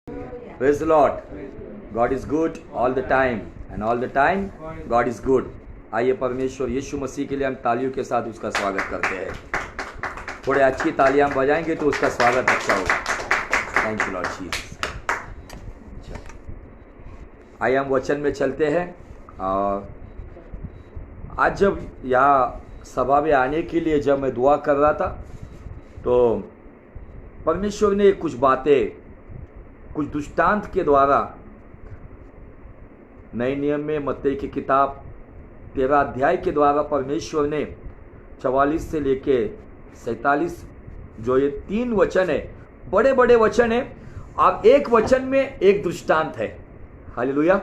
Praise the Lord. God is good all the time and all the time God is good. आइए परमेश्वर यीशु मसीह के लिए हम तालियों के साथ उसका स्वागत करते हैं। थोड़े अच्छी तालियां हम बजाएंगे तो उसका स्वागत अच्छा होगा। Thank you Lord Jesus. आइए हम वचन में चलते हैं। और आज जब यहाँ सभा में आने के लिए जब मैं दुआ कर रहा था तो परमेश्वर ने कुछ बातें, कुछ दृष्टांत के द्वारा नए नियम में मत्ती की किताब 13 अध्याय के द्वारा परमेश्वर ने 44 से लेके 47 जो ये 3 वचन है, बड़े बड़े वचन है, और एक वचन में एक दृष्टांत है। हालेलुया,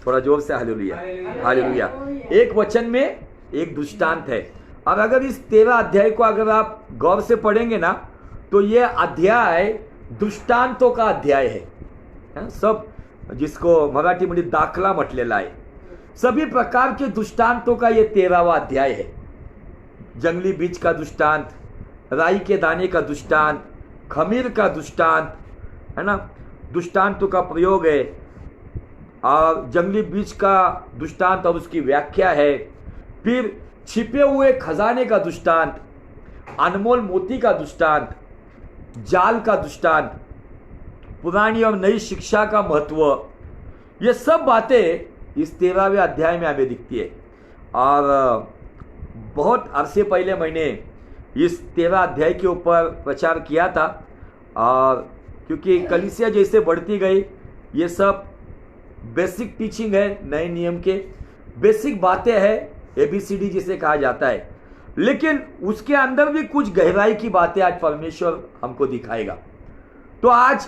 थोड़ा जोर से हालेलुया, हालेलुया। एक वचन में एक दृष्टांत है। और अगर इस 13 अध्याय को अगर आप गौर से पढ़ेंगे ना तो ये अध्याय दृष्टांतों का अध्याय है। सब जिसको मराठी मध्ये दाखला म्हटलेला आहे, सभी प्रकार के दृष्टांतों का ये 13वां अध्याय है। जंगली बीज का दृष्टांत, राई के दाने का दृष्टांत, खमीर का दृष्टांत है ना, दृष्टांतों का प्रयोग है। और जंगली बीज का दृष्टांत और उसकी व्याख्या है। फिर छिपे हुए खजाने का दृष्टांत, अनमोल मोती का दृष्टांत, जाल का दृष्टांत, पुरानी और नई शिक्षा का महत्व, ये सब बातें इस 13वें अध्याय में हमें दिखती है। और बहुत अरसे पहले मैंने इस 13 अध्याय के ऊपर प्रचार किया था। और क्योंकि कलीसिया जैसे बढ़ती गई, ये सब बेसिक टीचिंग है, नए नियम के बेसिक बातें हैं, ABCD जिसे कहा जाता है। लेकिन उसके अंदर भी कुछ गहराई की बातें आज परमेश्वर हमको दिखाएगा। तो आज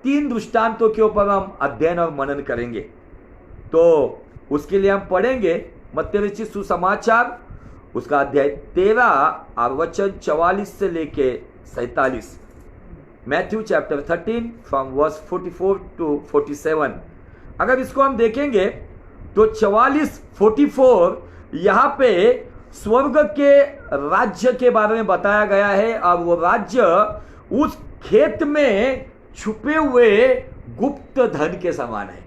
3 दृष्टांतों के ऊपर हम अध्ययन और मनन करेंगे। तो उसके लिए हम पढ़ेंगे मत्ती रचित सुसमाचार, उसका अध्याय 13 और वचन 44 से लेके 47। Matthew chapter 13 from verse 44 to 47। अगर इसको हम देखेंगे तो 44 यहाँ पे स्वर्ग के राज्य के बारे में बताया गया है। और वो राज्य उस खेत में छुपे हुए गुप्त धन के समान है।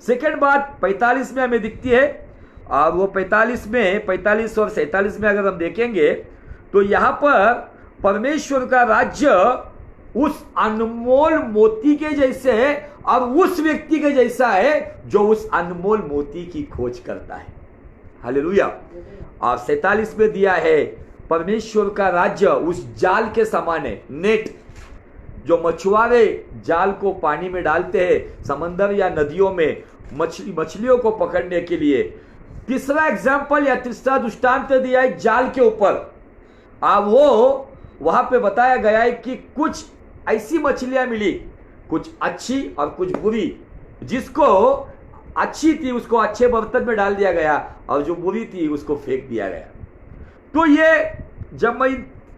सेकंड बात 45 में हमें दिखती है। और वो 45 और 47 में अगर हम देखेंगे तो यहाँ पर परमेश्वर का राज्य उस अनमोल मोती के जैसे है और उस व्यक्ति के जैसा है जो उस अनमोल मोती की खोज करता है। हालेलुया। और 47 में दिया है परमेश्वर का राज्य उस जाल के समान है, नेट, जो मछुआरे जाल को पानी में डालते हैं समंदर या नदियों में मछलियों को पकड़ने के लिए। तीसरा एग्जाम्पल या तीसरा दृष्टांत दिया है जाल के ऊपर। वो वहां पे बताया गया है कि कुछ ऐसी मछलियां मिली, कुछ अच्छी और कुछ बुरी। जिसको अच्छी थी उसको अच्छे बर्तन में डाल दिया गया और जो बुरी थी उसको फेंक दिया गया। तो ये जब मैं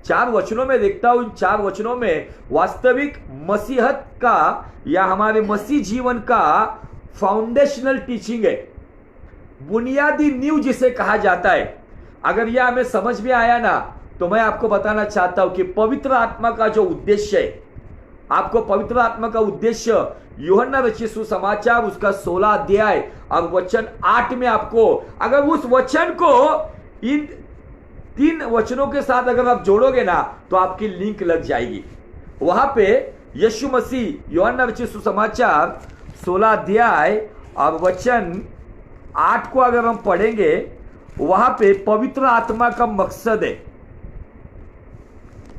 4 वचनों में देखता हूं, इन 4 वचनों में वास्तविक मसीहत का या हमारे मसीह जीवन का फाउंडेशनल टीचिंग है, बुनियादी नींव जिसे कहा जाता है। अगर यह हमें समझ में आया ना तो मैं आपको बताना चाहता हूं कि पवित्र आत्मा का जो उद्देश्य है, आपको पवित्र आत्मा का उद्देश्य यूहन्ना रचित सुसमाचार उसका 16 अध्याय और वचन 8 में आपको, अगर उस वचन को इन 3 वचनों के साथ अगर आप जोड़ोगे ना तो आपकी लिंक लग जाएगी। वहां पे यीशु मसीह यूहन्ना रचित सुसमाचार 16 अध्याय और वचन 8 को अगर हम पढ़ेंगे, वहां पे पवित्र आत्मा का मकसद है।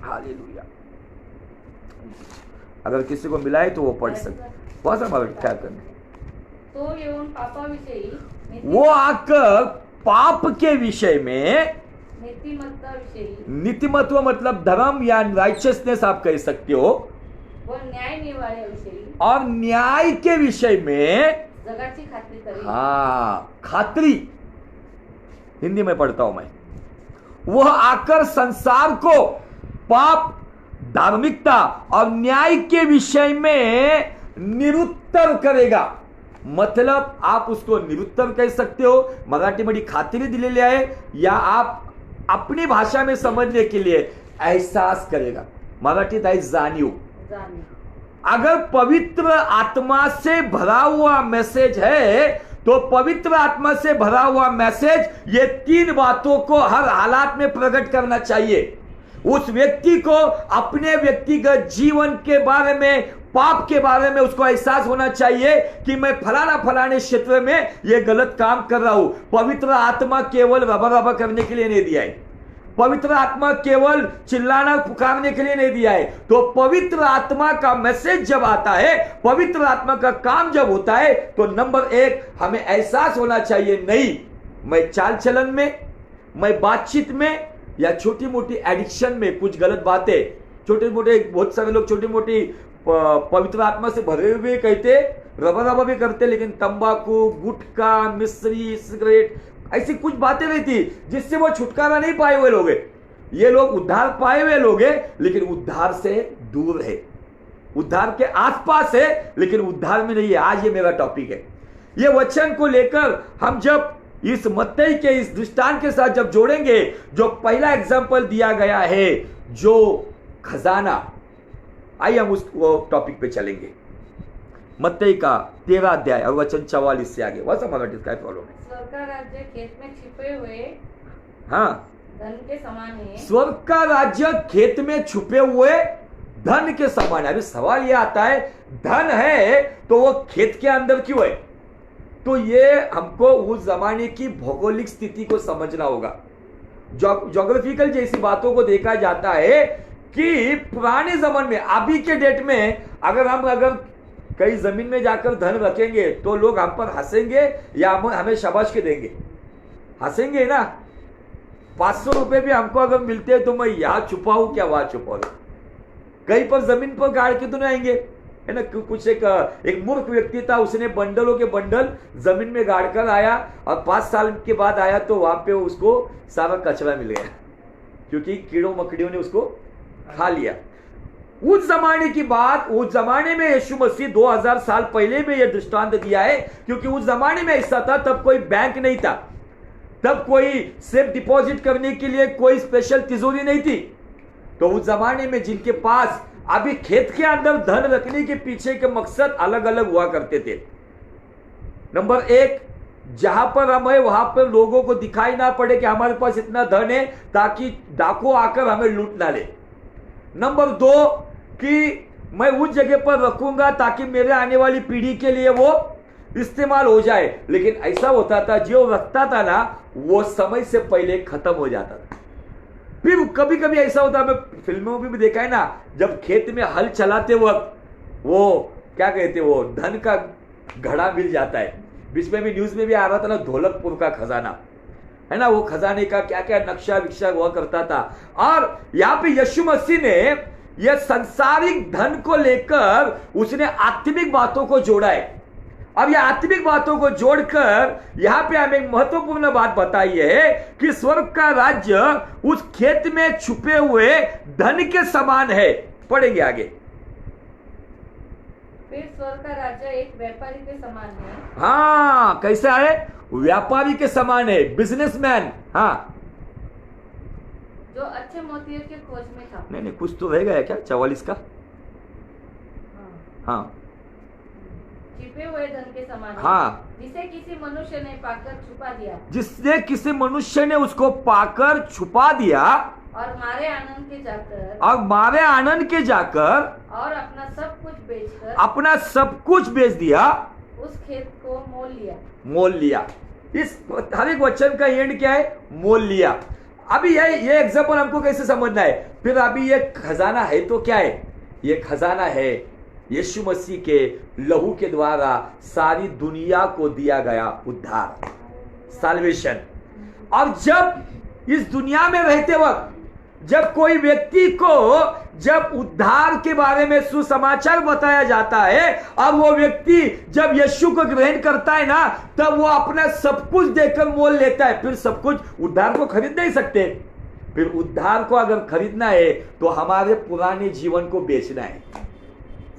हालेलुया। अगर किसी को मिला है तो वो पढ़ सकते। बहुत सारा क्या करने तो येऊन पापाविषयी, वो आकर पाप के विषय में, नीतिमत्व मतलब धर्म या राइचियसनेस आप कह सकते हो, वो न्याय निवाड्याविषयी और न्याय के विषय में जगाची खात्री करेल। खात्री हिंदी में पढ़ता हूं मैं। वह आकर संसार को पाप, धार्मिकता और न्याय के विषय में निरुत्तर करेगा। मतलब आप उसको निरुत्तर कह सकते हो, मराठी मध्ये खात्री दिलेली आहे, या आप अपनी भाषा में समझने के लिए एहसास करेगा। मराठीत आहे जाणीव। अगर पवित्र आत्मा से भरा हुआ मैसेज है तो पवित्र आत्मा से भरा हुआ मैसेज ये 3 बातों को हर हालात में प्रकट करना चाहिए। उस व्यक्ति को अपने व्यक्तिगत जीवन के बारे में, पाप के बारे में उसको एहसास होना चाहिए कि मैं फलाने क्षेत्र में ये गलत काम कर रहा हूं। पवित्र आत्मा केवल रबा करने के लिए नहीं दिया है, पवित्र आत्मा केवल चिल्लाना पुकारने के लिए नहीं दिया है। तो पवित्र आत्मा का मैसेज जब आता है, पवित्र आत्मा का काम जब होता है, तो नंबर 1 हमें एहसास होना चाहिए, नहीं मैं चाल चलन में, मैं बातचीत में या छोटी मोटी एडिक्शन में कुछ गलत बातें, छोटे मोटे, बहुत सारे लोग छोटी मोटी पवित्र आत्मा से भरे हुए कहते, रबा भी करते, लेकिन तंबाकू, गुटखा, मिश्री, सिगरेट, ऐसी कुछ बातें रहती जिससे वो छुटकारा नहीं पाए हुए लोग। ये लोग उद्धार पाए हुए लोग हैं, लेकिन उद्धार से दूर है, उद्धार के आसपास है, लेकिन उद्धार में नहीं है। आज ये मेरा टॉपिक है। ये वचन को लेकर हम जब इस मत्ती के इस दृष्टांत के साथ जब जोड़ेंगे, जो पहला एग्जाम्पल दिया गया है, जो खजाना, आइए हम उस टॉपिक पे चलेंगे। मत्ती का 13 अध्याय और वचन 44 से आगे। वह मराठी काय प्रॉब्लम है? स्वर्ग का राज्य खेत में छिपे हुए हाँ, धन के समान है। स्वर्ग का राज्य खेत में छुपे हुए धन के समान है। अभी सवाल यह आता है, धन है तो वो खेत के अंदर क्यों है? तो ये हमको उस जमाने की भौगोलिक स्थिति को समझना होगा। ज्योग्राफिकल जैसी बातों को देखा जाता है कि पुराने जमाने में, अभी के डेट में अगर कई जमीन में जाकर धन रखेंगे तो लोग हम पर हंसेंगे या हमें शाबाश के देंगे? हंसेंगे ना। 500 रुपए भी हमको अगर मिलते हैं तो मैं यहां छुपाऊं क्या वहां छुपाऊं? कहीं पर जमीन पर गाड़ के तो नहीं आएंगे, है ना। कुछ एक मूर्ख व्यक्ति था, उसने बंडलों के बंडल जमीन में गाड़ कर आया और 5 साल के बाद आया तो वहां पे उसको सारा कचरा मिल गया, क्योंकि कीड़ों मकड़ियों ने उसको खा लिया। उस जमाने की बात, उस जमाने में यीशु मसीह 2000 साल पहले में यह दृष्टांत दिया है, क्योंकि उस जमाने में ऐसा था, तब कोई बैंक नहीं था, तब कोई सेफ डिपॉजिट करने के लिए कोई स्पेशल तिजोरी नहीं थी। तो उस जमाने में जिनके पास अभी खेत के अंदर धन रखने के पीछे के मकसद अलग अलग हुआ करते थे। नंबर 1, जहां पर हम है वहां पर लोगों को दिखाई ना पड़े कि हमारे पास इतना धन है, ताकि डाकू आकर हमें लूट ना ले। नंबर 2, कि मैं उस जगह पर रखूंगा ताकि मेरे आने वाली पीढ़ी के लिए वो इस्तेमाल हो जाए। लेकिन ऐसा होता था, जो रखता था ना वो समय से पहले खत्म हो जाता था। फिर कभी कभी ऐसा होता है, मैं फिल्मों में भी देखा है ना, जब खेत में हल चलाते वक्त वो क्या कहते, वो धन का घड़ा मिल जाता है। बीच में भी न्यूज में भी आ रहा था ना, ढोलकपुर का खजाना, है ना, वो खजाने का क्या क्या नक्शा विक्शा हुआ करता था। और यहाँ पे यीशु मसीह ने यह संसारिक धन को लेकर उसने आत्मिक बातों को जोड़ा है। अब यह आत्मिक बातों को जोड़कर यहां पे हमें एक महत्वपूर्ण बात बताई है कि स्वर्ग का राज्य उस खेत में छुपे हुए धन के समान है। पढ़ेंगे आगे। फिर स्वर्ग का राज्य एक व्यापारी के समान है। हाँ, कैसे है? व्यापारी के समान है, बिजनेसमैन। हाँ, जो अच्छे मोतियों की खोज में था। नहीं, कुछ तो रह गया क्या 44 का? हाँ, छिपे हुए धन के समान। हाँ, जिसे किसी मनुष्य ने पाकर छुपा दिया, जिसने किसी मनुष्य ने उसको पाकर छुपा दिया, और मारे आनंद के जाकर और अपना सब कुछ बेच दिया, उस खेत को मोल लिया। इस हर एक वचन का एंड क्या है? मोल लिया। अभी ये एग्जाम्पल हमको कैसे समझना है? फिर अभी ये खजाना है तो क्या है? ये खजाना है यीशु मसीह के लहू के द्वारा सारी दुनिया को दिया गया उद्धार, साल्वेशन। और जब इस दुनिया में रहते वक्त जब कोई व्यक्ति को जब उद्धार के बारे में सुसमाचार बताया जाता है और वो व्यक्ति जब यीशु को ग्रहण करता है ना, तब वो अपना सब कुछ देकर मोल लेता है। फिर सब कुछ, उद्धार को खरीद नहीं सकते। फिर उद्धार को अगर खरीदना है तो हमारे पुराने जीवन को बेचना है।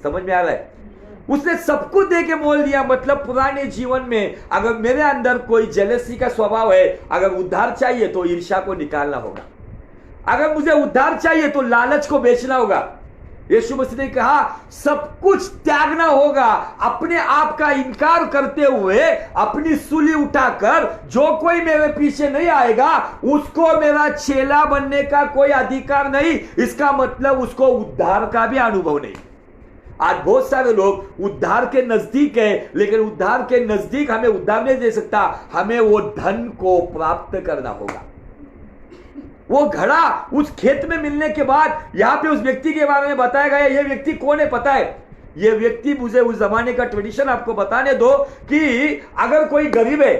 समझ में आ रहा है? उसने सब कुछ दे के मोल दिया। मतलब पुराने जीवन में अगर मेरे अंदर कोई जेलसी का स्वभाव है, अगर उद्धार चाहिए तो ईर्ष्या को निकालना होगा। अगर मुझे उद्धार चाहिए तो लालच को बेचना होगा। यीशु मसीह ने कहा सब कुछ त्यागना होगा, अपने आप का इनकार करते हुए अपनी सूली उठाकर जो कोई मेरे पीछे नहीं आएगा उसको मेरा चेला बनने का कोई अधिकार नहीं। इसका मतलब उसको उद्धार का भी अनुभव नहीं। आज बहुत सारे लोग उद्धार के नजदीक है, लेकिन उद्धार के नजदीक हमें उद्धार नहीं दे सकता, हमें वो धन को प्राप्त करना होगा। वो घड़ा उस खेत में मिलने के बाद यहां पे उस व्यक्ति के बारे में बताया गया। ये व्यक्ति कौन है पता है? ये व्यक्ति, मुझे उस जमाने का ट्रेडिशन आपको बताने दो कि अगर कोई गरीब है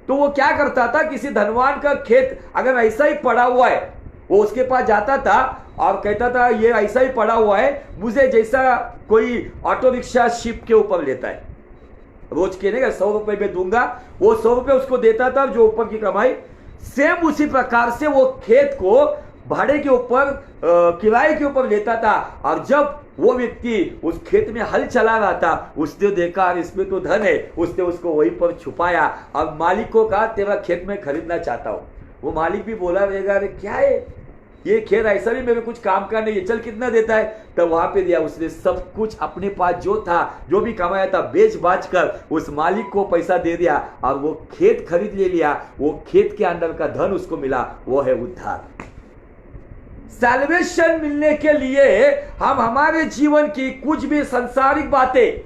तो वो क्या करता था, किसी धनवान का खेत अगर ऐसा ही पड़ा हुआ है वो उसके पास जाता था और कहता था ये ऐसा ही पड़ा हुआ है, मुझे जैसा कोई ऑटो रिक्शा शिप के ऊपर लेता है, रोज के नहीं 100 रुपए में दूंगा, वो 100 रुपए उसको देता था जो ऊपर की कमाई। सेम उसी प्रकार से वो खेत को भाड़े के ऊपर, किराए के ऊपर लेता था। और जब वो व्यक्ति उस खेत में हल चला रहा था, उसने देखा इसमें तो धन है, उसने उसको वहीं पर छुपाया और मालिक को कहा तेरा खेत में खरीदना चाहता हूं। वो मालिक भी बोला रहेगा अरे क्या है ये खेत, ऐसा भी मेरे कुछ काम का नहीं है, चल कितना देता है। तब वहां पे दिया। उसने सब कुछ अपने पास जो था, जो भी कमाया था, बेच बाच कर उस मालिक को पैसा दे दिया और वो खेत खरीद ले लिया। वो खेत के अंदर का धन उसको मिला, वो है उद्धार। सैल्वेशन मिलने के लिए हम हमारे जीवन की कुछ भी संसारिक बातें,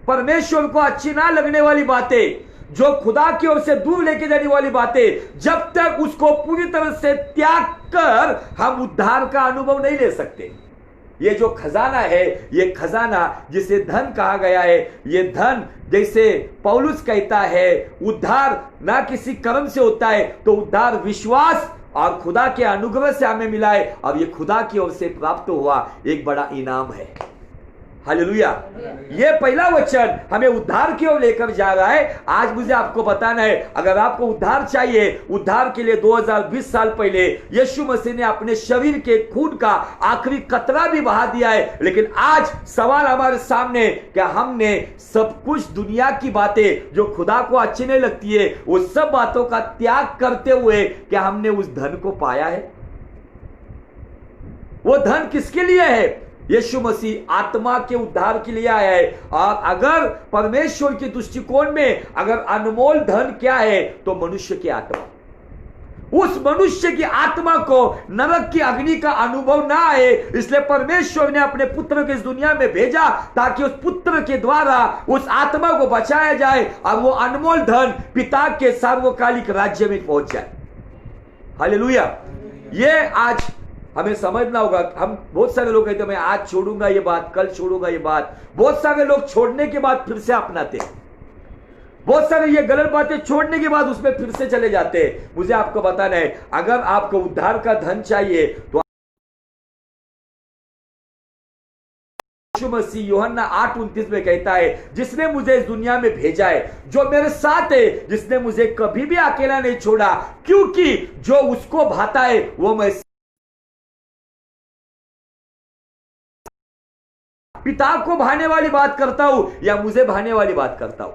परमेश्वर को अच्छी ना लगने वाली बातें, जो खुदा की ओर से दूर लेके जाने वाली बातें, जब तक उसको पूरी तरह से त्याग कर हम उद्धार का अनुभव नहीं ले सकते। ये जो खजाना है, ये खजाना जिसे धन कहा गया है, ये धन जैसे पौलुस कहता है उद्धार ना किसी कर्म से होता है, तो उद्धार विश्वास और खुदा के अनुग्रह से हमें मिला है और ये खुदा की ओर से प्राप्त हुआ एक बड़ा इनाम है। हालेलुया। ये पहला वचन हमें उद्धार की ओर लेकर जा रहा है। आज मुझे आपको बताना है, अगर आपको उद्धार चाहिए, उद्धार के लिए 2020 साल पहले यीशु मसीह ने अपने शरीर के खून का आखिरी कतरा भी बहा दिया है। लेकिन आज सवाल हमारे सामने, क्या हमने सब कुछ दुनिया की बातें जो खुदा को अच्छी नहीं लगती है, वो सब बातों का त्याग करते हुए क्या हमने उस धन को पाया है? वो धन किसके लिए है? यीशु मसीह आत्मा के उद्धार के लिए आया है। और अगर परमेश्वर के दृष्टिकोण में अगर अनमोल धन क्या है, तो मनुष्य की आत्मा। उस मनुष्य की आत्मा को नरक की अग्नि का अनुभव ना आए, इसलिए परमेश्वर ने अपने पुत्र को इस दुनिया में भेजा ताकि उस पुत्र के द्वारा उस आत्मा को बचाया जाए और वो अनमोल धन पिता के सार्वकालिक राज्य में पहुंच जाए। हालेलुया। ये आज हमें समझना होगा। हम बहुत सारे लोग कहते हैं मैं आज छोड़ूंगा ये बात, कल छोड़ूंगा ये बात। बहुत सारे लोग छोड़ने के बाद फिर से अपनाते हैं। बहुत सारे ये गलत बातें छोड़ने के बाद उसमें फिर से चले जाते हैं। मुझे आपको बताना है, अगर आपको उद्धार का धन चाहिए तो यीशु मसीह यूहन्ना 8:29 में कहता है जिसने मुझे इस दुनिया में भेजा है, जो मेरे साथ है, जिसने मुझे कभी भी अकेला नहीं छोड़ा, क्योंकि जो उसको भाता है वो मैं पिता को भाने वाली बात करता हूं या मुझे भाने वाली बात करता हूं।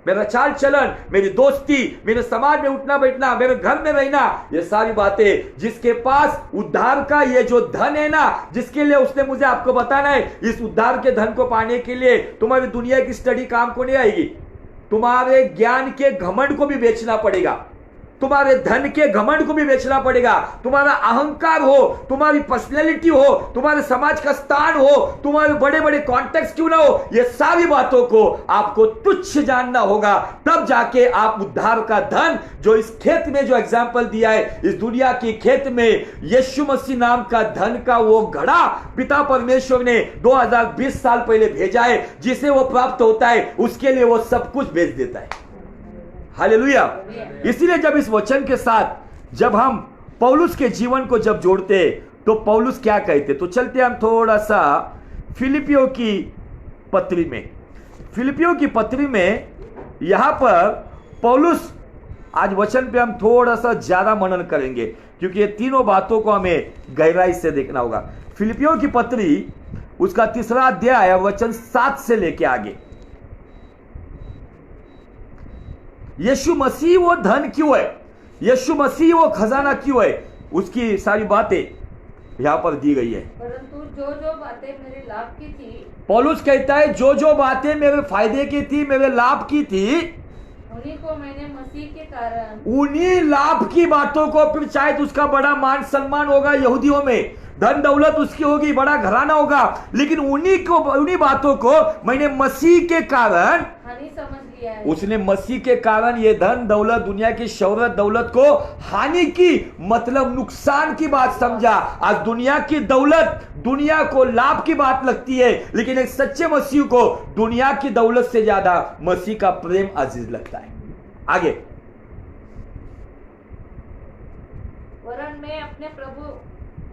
मेरा चाल चलन, मेरी दोस्ती, मेरे समाज में उठना बैठना, मेरे घर में रहना, ये सारी बातें जिसके पास उद्धार का ये जो धन है ना, जिसके लिए उसने मुझे आपको बताना है, इस उद्धार के धन को पाने के लिए तुम्हारी दुनिया की स्टडी काम को नहीं आएगी। तुम्हारे ज्ञान के घमंड को भी बेचना पड़ेगा, तुम्हारे धन के घमंड को भी बेचना पड़ेगा। तुम्हारा अहंकार हो, तुम्हारी पर्सनैलिटी हो, तुम्हारे समाज का स्थान हो, तुम्हारे बड़े बड़े कॉन्टेक्स्ट क्यों ना हो, ये सारी बातों को आपको तुच्छ जानना होगा। तब जाके आप उद्धार का धन, जो इस खेत में जो एग्जाम्पल दिया है, इस दुनिया की खेत में यीशु मसीह नाम का धन का वो घड़ा पिता परमेश्वर ने 2020 साल पहले भेजा है, जिसे वो प्राप्त होता है, उसके लिए वो सब कुछ बेच देता है। हालेलुया। इसीलिए जब इस वचन के साथ जब हम पौलुस के जीवन को जब जोड़ते तो पौलुस क्या कहते, तो चलते हम थोड़ा सा फिलिपियों की पत्री में। फिलिपियों की पत्री में यहां पर पौलुस, आज वचन पे हम थोड़ा सा ज्यादा मनन करेंगे क्योंकि ये तीनों बातों को हमें गहराई से देखना होगा। फिलिपियों की पत्री उसका 3 अध्याय वचन 7 से लेके आगे। यीशु मसीह वो धन क्यों है, यीशु मसीह वो खजाना क्यों है, उसकी सारी बातें यहाँ पर दी गई है। परंतु जो जो बातें मेरे लाभ की थी, पौलुस कहता है जो जो बातें मेरे फायदे की थी, मेरे लाभ की थी, उन्हीं को मैंने मसीह के कारण, उन्हीं लाभ की बातों को, फिर शायद उसका बड़ा मान सम्मान होगा यहूदियों में, धन दौलत उसकी होगी, बड़ा घराना होगा, लेकिन उन्हीं बातों को मैंने मसीह के कारण हानि समझ लिया है। उसने मसीह के कारण ये धन दौलत, दुनिया की शोहरत दौलत को हानि की, मतलब नुकसान की बात समझा। आज दुनिया की दौलत दुनिया को लाभ की बात लगती है, लेकिन एक सच्चे मसीह को दुनिया की दौलत से ज्यादा मसीह का प्रेम अजीज लगता है। आगे, वरन मैं अपने प्रभु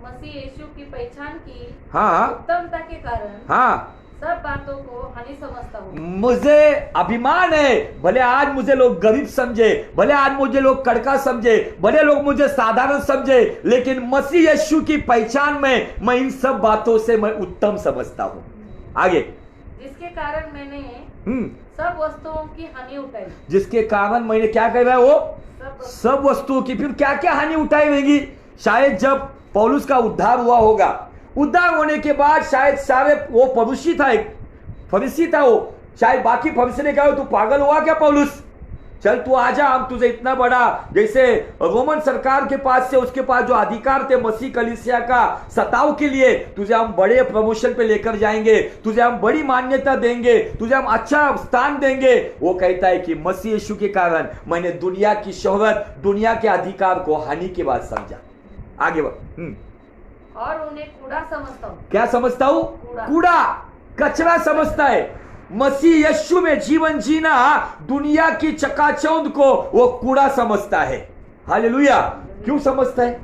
मसीह यीशु की पहचान की हाँ उत्तमता के कारण हाँ, सब बातों को हानि समझता हूँ। मुझे अभिमान है, भले आज मुझे लोग गरीब समझे, भले आज मुझे लोग कड़का समझे, भले लोग मुझे साधारण समझे, लेकिन मसीह यीशु की पहचान में मैं इन सब बातों से मैं उत्तम समझता हूँ। आगे, जिसके कारण मैंने सब वस्तुओं की हानि उठाई। जिसके कारण मैंने क्या कह रहा है वो सब वस्तुओं की, फिर क्या क्या हानि उठाई रहेगी। शायद जब पौलुस का उद्धार हुआ होगा, उद्धार होने के बाद शायद सारे, वो परुषी था, एक फरीसी था वो, शायद बाकी फरीसी ने कहा तू पागल हुआ क्या पौलुस, चल तू आजा, हम तुझे इतना बड़ा, जैसे रोमन सरकार के पास से उसके पास जो अधिकार थे मसीह कलीसिया का सताव के लिए, तुझे हम बड़े प्रमोशन पे लेकर जाएंगे, तुझे हम बड़ी मान्यता देंगे, तुझे हम अच्छा स्थान देंगे। वो कहता है कि मसीह यीशु के कारण मैंने दुनिया की शोहरत, दुनिया के अधिकार को हानि की बात समझा। आगे बढ़, और उन्हें कूड़ा समझता हूँ। क्या समझता हूँ? कूड़ा, कचरा समझता है। मसीह यीशु में जीवन जीना दुनिया की चकाचौंध को वो कूड़ा समझता है। हालेलुया। क्यों समझता है?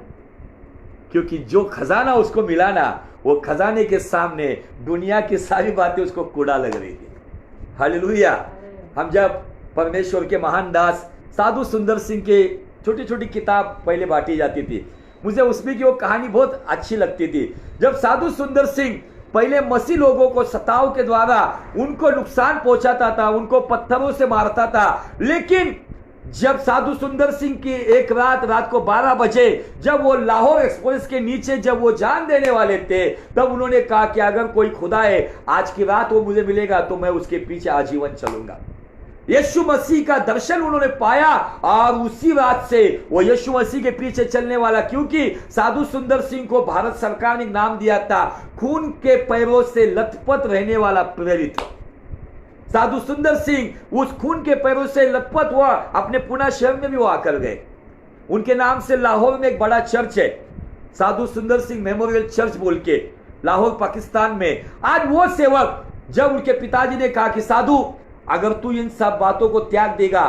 क्योंकि जो खजाना उसको मिला ना, वो खजाने के सामने दुनिया की सारी बातें उसको कूड़ा लग रही थी। हालेलुया। हम जब परमेश्वर के महान दास साधु सुंदर सिंह के छोटी छोटी किताब पहले बांटी जाती थी, मुझे उसमें की वो कहानी बहुत अच्छी लगती थी। जब साधु सुंदर सिंह पहले मसीह लोगों को सताव के द्वारा उनको नुकसान पहुंचाता था, उनको पत्थरों से मारता था, लेकिन जब साधु सुंदर सिंह की एक रात को 12 बजे जब वो लाहौर एक्सप्रेस के नीचे जब वो जान देने वाले थे, तब उन्होंने कहा कि अगर कोई खुदा है, आज की रात वो मुझे मिलेगा तो मैं उसके पीछे आजीवन चलूंगा। यीशु मसीह का दर्शन उन्होंने पाया और उसी रात से वो यीशु मसीह के पीछे चलने वाला, क्योंकि साधु सुंदर सिंह को भारत सरकार ने नाम दिया था खून के पैरों से लथपथ रहने वाला प्रेरित। साधु सुंदर सिंह उस खून के पैरों से लथपथ हुआ, अपने पुणे शहर में भी वो आकर गए। उनके नाम से लाहौर में एक बड़ा चर्च है, साधु सुंदर सिंह मेमोरियल चर्च बोल के, लाहौर पाकिस्तान में। आज वो सेवक, जब उनके पिताजी ने कहा कि साधु अगर तू इन सब बातों को त्याग देगा,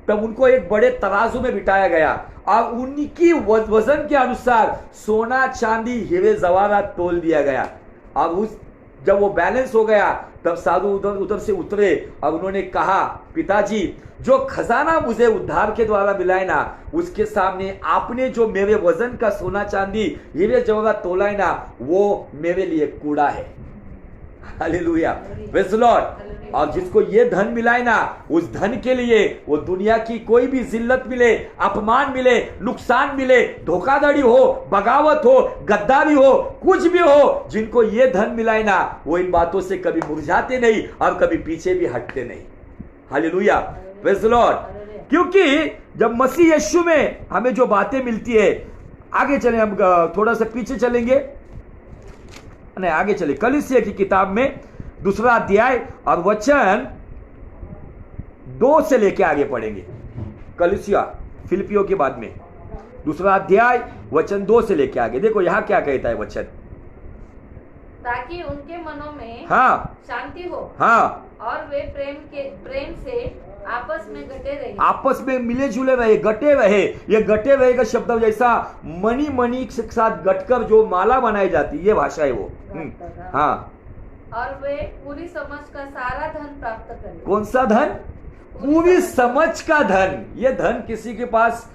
तब उनको एक बड़े तराजू में बिठाया गया और उनकी वजन के अनुसार सोना चांदी हीरे जवाहरात तोल दिया गया। और उस जब वो बैलेंस हो गया, तब साधु उधर से उतरे और उन्होंने कहा, पिताजी जो खजाना मुझे उद्धार के द्वारा मिला है ना, उसके सामने आपने जो मेरे वजन का सोना चांदी हीरे जवाहरात तोला है ना, वो मेरे लिए कूड़ा है। Hallelujah, praise the Lord. और जिसको ये धन मिला है ना, उस धन के लिए वो दुनिया की कोई भी जिल्लत मिले, अपमान मिले, नुकसान मिले, धोखाधड़ी हो, बगावत हो, गद्दारी हो, कुछ भी हो, जिनको ये धन मिला है ना, वो इन बातों से कभी मुरझाते नहीं और कभी पीछे भी हटते नहीं। Hallelujah, praise the Lord. क्योंकि जब मसीह यीशु में हमें जो बातें मिलती है, आगे चले, हम थोड़ा सा पीछे चलेंगे, नहीं आगे चले, कलीसिया की किताब में 2 अध्याय और वचन 2 से लेके आगे पढ़ेंगे। कलीसिया फिलिपियों के बाद में 2 अध्याय वचन 2 से लेके आगे। देखो यहां क्या कहता है वचन, ताकि उनके मनों में शांति हो, और वे प्रेम से आपस में गटे रहे, आपस में मिले जुले रहे, गटे रहे। ये गटे रहे का शब्द जैसा मणि के साथ गटकर जो माला बनाई जाती है, ये भाषा है वो। हाँ, और वे पूरी समझ का सारा धन प्राप्त करें। कौन सा धन? पूरी समझ का धन। ये धन किसी के पास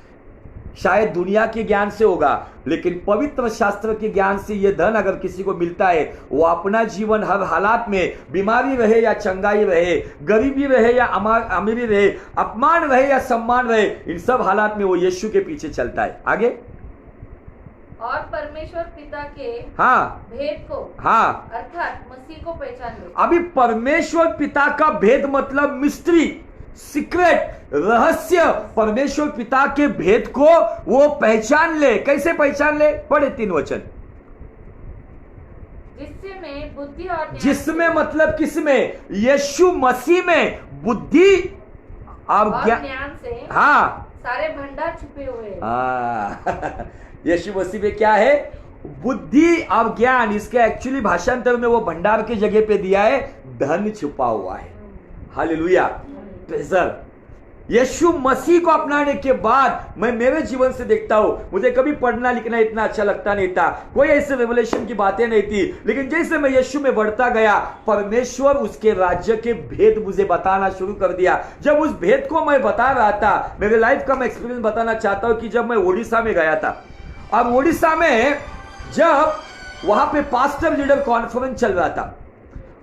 शायद दुनिया के ज्ञान से होगा, लेकिन पवित्र शास्त्र के ज्ञान से ये धन अगर किसी को मिलता है, वो अपना जीवन हर हालात में, बीमारी रहे या चंगाई रहे, गरीबी रहे या अमीरी रहे, अपमान रहे या सम्मान रहे, इन सब हालात में वो यीशु के पीछे चलता है। आगे, और परमेश्वर पिता के हाँ भेद को हाँ अर्थात मसीह को पहचान ले। अभी परमेश्वर पिता का भेद मतलब मिस्ट्री, सीक्रेट, रहस्य, परमेश्वर पिता के भेद को वो पहचान ले। कैसे पहचान ले? पढ़े 3 वचन। जिसमें बुद्धि और ज्ञान जिसमें मतलब किसमें? यीशु मसीह में बुद्धि और और ज्ञान से हाँ सारे भंडार छुपे हुए हैं। हाँ यीशु मसीह में क्या है? बुद्धि और ज्ञान। इसके एक्चुअली भाषांतर में वो भंडार की जगह पे दिया है, धन छुपा हुआ है। Hallelujah, treasure. यीशु मसीह को अपनाने के बाद मैं मेरे जीवन से देखता हूं, मुझे कभी पढ़ना लिखना इतना अच्छा लगता नहीं था, कोई ऐसे रेवलेशन की बातें नहीं थी, लेकिन जैसे मैं यीशु में बढ़ता गया, परमेश्वर उसके राज्य के भेद मुझे बताना शुरू कर दिया। जब उस भेद को मैं बता रहा था, मेरे लाइफ का मैं एक्सपीरियंस बताना चाहता हूं कि जब मैं ओडिशा में गया था, अब ओडिशा में जब वहां पे पास्टर लीडर कॉन्फ्रेंस चल रहा था,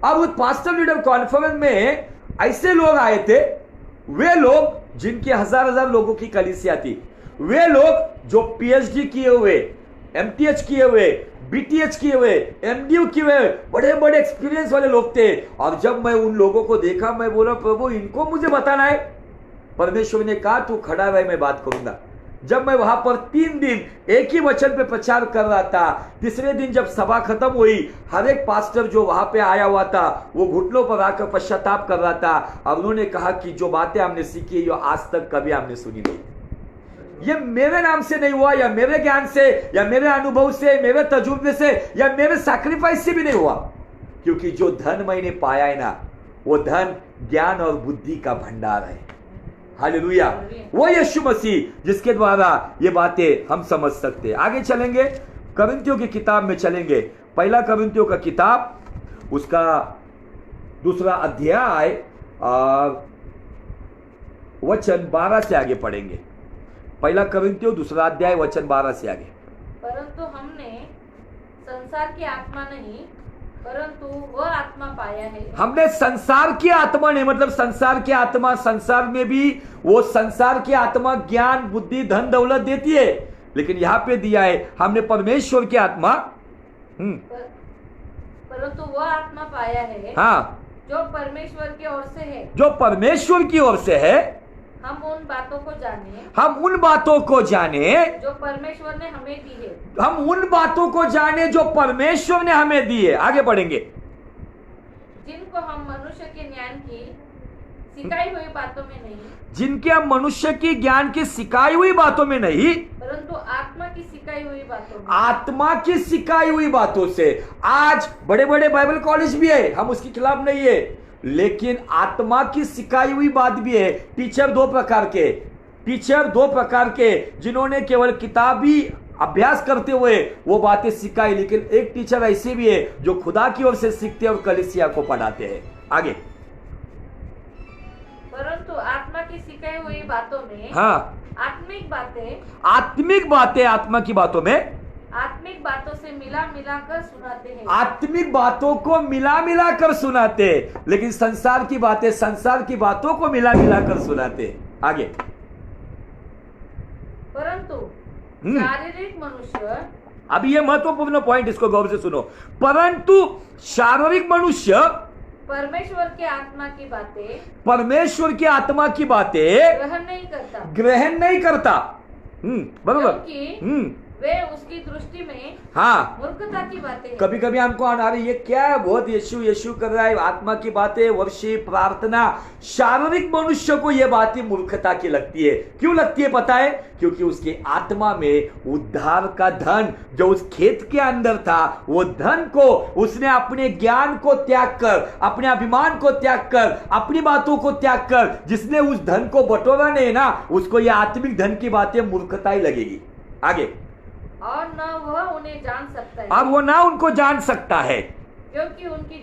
अब उस पास्टर लीडर कॉन्फ्रेंस में ऐसे लोग आए थे, वे लोग जिनके हजार लोगों की कलीसिया थी, वे लोग जो पीएचडी किए हुए, एमटीएच किए हुए, बीटीएच किए हुए, एमडीयू किए हुए, बड़े बड़े एक्सपीरियंस वाले लोग थे। और जब मैं उन लोगों को देखा, मैं बोला प्रभु इनको मुझे बताना है। परमेश्वर ने कहा तू खड़ा रहे, मैं बात करूंगा। जब मैं वहां पर 3 दिन एक ही वचन पे प्रचार कर रहा था, तीसरे दिन जब सभा खत्म हुई, हर एक पास्टर जो वहां पे आया हुआ था वो घुटनों पर आकर पश्चाताप कर रहा था। और उन्होंने कहा कि जो बातें हमने सीखी जो आज तक कभी हमने सुनी नहीं। ये मेरे नाम से नहीं हुआ, या मेरे ज्ञान से, या मेरे अनुभव से, मेरे तजुर्बे से, या मेरे सैक्रिफाइस से भी नहीं हुआ, क्योंकि जो धन मैंने पाया है ना, वो धन ज्ञान और बुद्धि का भंडार है। हालेलुया, वो यीशु मसीह जिसके द्वारा ये बातें हम समझ सकते हैं। आगे चलेंगे, करिन्थियों की किताब में चलेंगे। पहला करिन्थियों का किताब, उसका 2 अध्याय वचन 12 से आगे पढ़ेंगे। पहला करिन्थियों 2 अध्याय वचन 12 से आगे। परंतु हमने संसार की आत्मा नहीं, परंतु वह आत्मा पाया है। हमने संसार की आत्मा नहीं, मतलब संसार की आत्मा, संसार में भी वो संसार की आत्मा ज्ञान, बुद्धि, धन दौलत देती है, लेकिन यहाँ पे दिया है हमने परमेश्वर की आत्मा। परंतु वह आत्मा पाया है, हाँ, जो परमेश्वर की ओर से है। जो परमेश्वर की ओर से है। हम उन बातों को जाने, हम उन बातों को जाने जो परमेश्वर ने हमें दी है। हम उन बातों को जाने जो परमेश्वर ने हमें दी है। आगे बढ़ेंगे। जिनको हम मनुष्य के ज्ञान की सिखाई हुई बातों में नहीं, जिनके हम मनुष्य की ज्ञान की सिखाई हुई बातों में नहीं, परंतु आत्मा की सिखाई हुई बातों में, आत्मा की सिखाई हुई बातों से। आज बड़े बड़े बाइबल कॉलेज भी है, हम उसके खिलाफ नहीं है, लेकिन आत्मा की सिखाई हुई बात भी है। टीचर 2 प्रकार के, टीचर 2 प्रकार के, जिन्होंने केवल किताबी अभ्यास करते हुए वो बातें सिखाई, लेकिन एक टीचर ऐसे भी है जो खुदा की ओर से सीखते हैं और कलीसिया को पढ़ाते हैं। आगे, परंतु आत्मा की सिखाई हुई बातों में, हाँ, आत्मिक बातें, आत्मिक बातें, आत्मा की बातों में आत्मिक बातों से मिला मिला कर सुनाते हैं। आत्मिक बातों को मिला मिला कर सुनाते हैं, लेकिन संसार की बातें, संसार की बातों को मिला मिला कर सुनाते हैं। आगे, परंतु शारीरिक मनुष्य, अब ये महत्वपूर्ण पॉइंट, इसको गौर से सुनो। परंतु शारीरिक मनुष्य परमेश्वर की आत्मा की बातें, परमेश्वर की आत्मा की बातें ग्रहण नहीं करता। बराबर, क्योंकि वे उसकी दृष्टि में हाँ मूर्खता की बातें। कभी कभी हमको आ रही ये क्या है, बहुत यीशु यीशु कर रहा है, आत्मा की बातें, वर्शिप, प्रार्थना। शारीरिक मनुष्य को ये बातें मूर्खता की लगती है। क्यों लगती है पता है? क्योंकि उसकी आत्मा में उद्धार का धन जो उस खेत के अंदर था, वो धन को उसने अपने ज्ञान को त्याग कर, अपने अभिमान को त्याग कर, अपनी बातों को त्याग कर, जिसने उस धन को बटोरा नहीं ना, उसको ये आत्मिक धन की बातें मूर्खता ही लगेगी। आगे, और न वह उन्हें जान सकता है। अब वो ना उनको जान सकता है, क्योंकि उनकी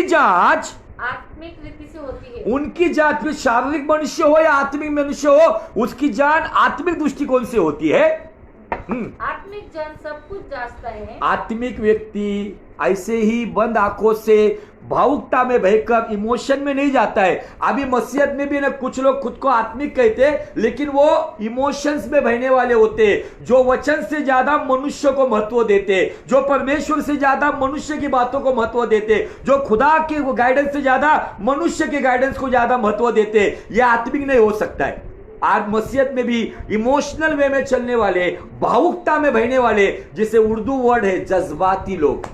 जांच आत्मिक रीति से होती है। उनकी जांच में शारीरिक मनुष्य हो या आत्मिक मनुष्य हो, उसकी जान आत्मिक दृष्टिकोण से होती है। आत्मिक जन सब कुछ जांचता है। आत्मिक व्यक्ति ऐसे ही बंद आंखों से भावुकता में बहकर इमोशन में नहीं जाता है। अभी मसीहत में भी ना कुछ लोग खुद को आत्मिक कहते हैं, लेकिन वो इमोशंस में बहने वाले होते हैं, जो वचन से ज्यादा मनुष्य को महत्व देते, जो परमेश्वर से ज्यादा मनुष्य की बातों को महत्व देते, जो खुदा के गाइडेंस से ज्यादा मनुष्य के गाइडेंस को ज्यादा महत्व देते। यह आत्मिक नहीं हो सकता है। आज मसीहत में भी इमोशनल वे में चलने वाले, भावुकता में बहने वाले, जिसे उर्दू वर्ड है जज्बाती लोग।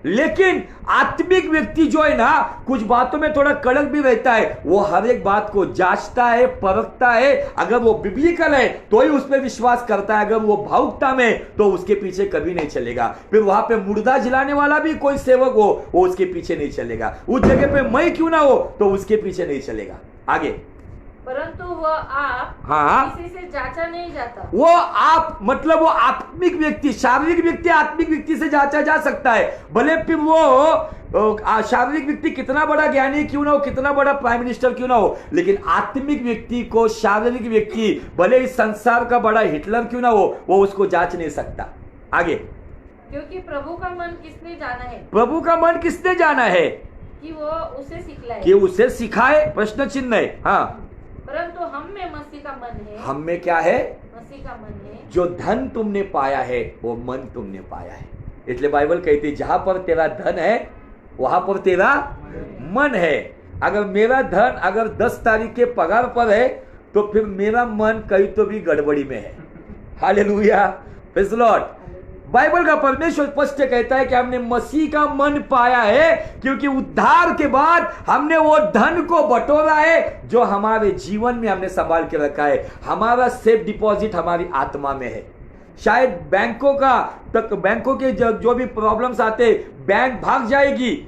लेकिन आत्मिक व्यक्ति जो है ना, कुछ बातों में थोड़ा कड़क भी रहता है, वो हर एक बात को जांचता है, परखता है। अगर वो बिब्लिकल है तो ही उस पर विश्वास करता है, अगर वो भावुकता में तो उसके पीछे कभी नहीं चलेगा। फिर वहां पे मुर्दा जलाने वाला भी कोई सेवक हो, वो उसके पीछे नहीं चलेगा। उस जगह पे मैं क्यों ना हो तो उसके पीछे नहीं चलेगा। आगे, परंतु वह आप किसी से जांचा नहीं जाता। वो आप मतलब वो आत्मिक व्यक्ति, शारीरिक व्यक्ति आत्मिक व्यक्ति से जांचा जा सकता है, भले फिर वो शारीरिक व्यक्ति कितना बड़ा ज्ञानी क्यों ना हो, कितना बड़ा प्राइम मिनिस्टर क्यों ना हो, लेकिन आत्मिक व्यक्ति को शारीरिक व्यक्ति भले इस संसार का बड़ा हिटलर क्यों ना हो, वो उसको जांच नहीं सकता। आगे, क्योंकि प्रभु का मन किसने जाना है। प्रभु का मन किसने जाना है कि वो उसे सिखलाए, कि उसे सिखाए, प्रश्न चिन्ह है। हाँ, परंतु हम में मसीह का मन है। हम में क्या है? मसीह का मन है। जो धन तुमने पाया है वो मन तुमने पाया है। इसलिए बाइबल कहती है जहां पर तेरा धन है वहां पर तेरा मन है। अगर मेरा धन अगर 10 तारीख के पगार पर है तो फिर मेरा मन कहीं तो भी गड़बड़ी में है। Hallelujah, praise Lord. बाइबल का परमेश्वर स्पष्ट कहता है कि हमने मसीह का मन पाया है, क्योंकि उद्धार के बाद हमने वो धन को बटोरा है जो हमारे जीवन में हमने संभाल के रखा है। हमारा सेफ डिपॉजिट हमारी आत्मा में है। शायद बैंकों के जो भी प्रॉब्लम्स आते, बैंक भाग जाएगी,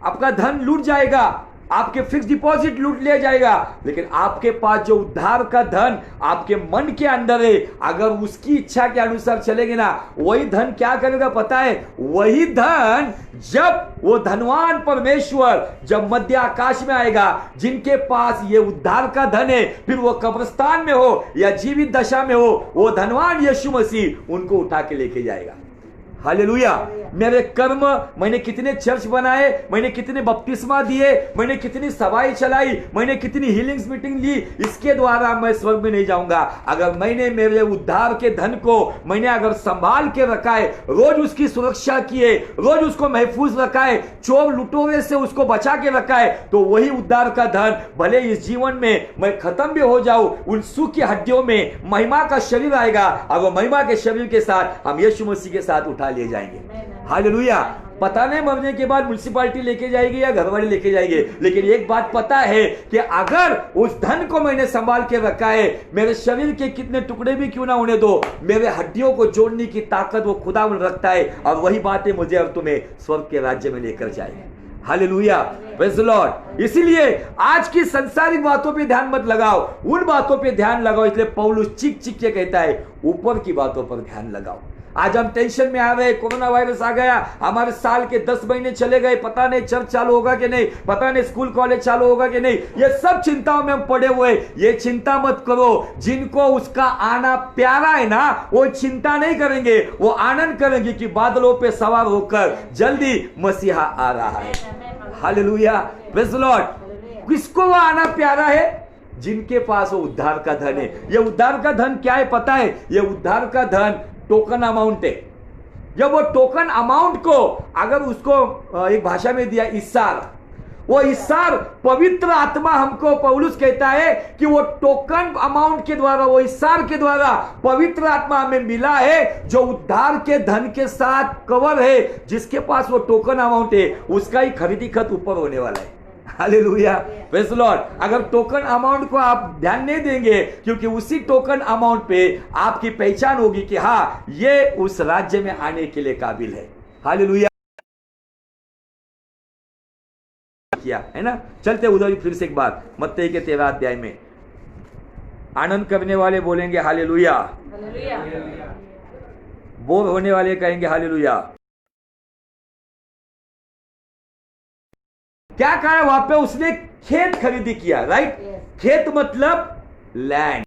आपका धन लूट जाएगा, आपके फिक्स डिपॉजिट लूट लिया जाएगा, लेकिन आपके पास जो उद्धार का धन आपके मन के अंदर है, अगर उसकी इच्छा के अनुसार चलेंगे ना, वही धन क्या करेगा पता है? वही धन जब वो धनवान परमेश्वर जब मध्य आकाश में आएगा, जिनके पास ये उद्धार का धन है, फिर वो कब्रिस्तान में हो या जीवित दशा में हो, वो धनवान यीशु मसीह उनको उठा के लेके जाएगा। हालेलुया। मेरे कर्म, मैंने कितने चर्च बनाए, मैंने कितने बपतिस्मा दिए, मैंने कितनी सभाएं चलाई, मैंने कितनी हीलिंग्स मीटिंग ली, इसके द्वारा मैं स्वर्ग में नहीं जाऊंगा। अगर मैंने मेरे उद्धार के धन को मैंने अगर संभाल के रखा है, रोज उसकी सुरक्षा की है, रोज उसको महफूज रखा है, चोर लुटोरे से उसको बचा के रखा है, तो वही उद्धार का धन भले इस जीवन में मैं खत्म भी हो जाऊं, उन सूखी हड्डियों में महिमा का शरीर आएगा, और वो महिमा के शरीर के साथ हम यीशु मसीह के साथ उठा ले जाएंगे। हालेलुया। पता नहीं मरने के बाद म्युनिसिपैलिटी लेके जाएगी या घरवाले लेके जाएंगे, लेकिन एक बात पता है कि अगर उस धन को मैंने संभाल के रखा है, मेरे शरीर के कितने टुकड़े भी क्यों ना होने दो, मेरे हड्डियों को जोड़ने की ताकत वो खुदा रखता है, और वही बातें मुझे और तुम्हें स्वर्ग के राज्य में लेकर जाएंगे। Hallelujah, praise the Lord. इसीलिए आज की संसारिक बातों पे ध्यान मत लगाओ, उन बातों पे ध्यान लगाओ। इसलिए पौलुस चिक चिक के कहता है ऊपर की बातों पर ध्यान लगाओ। आज हम टेंशन में आ रहे, कोरोना वायरस आ गया, हमारे साल के 10 महीने चले गए, पता नहीं चर्च चालू होगा कि नहीं, पता नहीं स्कूल कॉलेज चालू होगा कि नहीं, ये सब चिंताओं में हम पड़े हुए। ये चिंता मत करो। जिनको उसका आना प्यारा है ना, वो चिंता नहीं करेंगे, वो आनंद करेंगे कि बादलों पे सवार होकर जल्दी मसीहा आ रहा है। Hallelujah, praise the Lord. किसको वो आना प्यारा है? जिनके पास वो उद्धार का धन है। ये उद्धार का धन क्या है पता है? ये उद्धार का धन टोकन अमाउंट है। जब वो टोकन अमाउंट को अगर उसको एक भाषा में दिया इस्सार, वो इस्सार पवित्र आत्मा हमको पौलुस कहता है कि वो टोकन अमाउंट के द्वारा, वो इस्सार के द्वारा पवित्र आत्मा हमें मिला है, जो उद्धार के धन के साथ कवर है। जिसके पास वो टोकन अमाउंट है उसका ही खरीदी खत ऊपर होने वाला है। Hallelujah, praise the Lord. अगर टोकन अमाउंट को आप ध्यान नहीं देंगे, क्योंकि उसी टोकन अमाउंट पे आपकी पहचान होगी कि हाँ ये उस राज्य में आने के लिए काबिल है। हालेलुया, किया है ना। चलते उधर फिर से एक बार मत्ती के 13 अध्याय में आनंद करने वाले बोलेंगे हालेलुया, बोर होने वाले कहेंगे हालेलुया। क्या कहा वहां पे? उसने खेत खरीदी किया, राइट। खेत मतलब लैंड।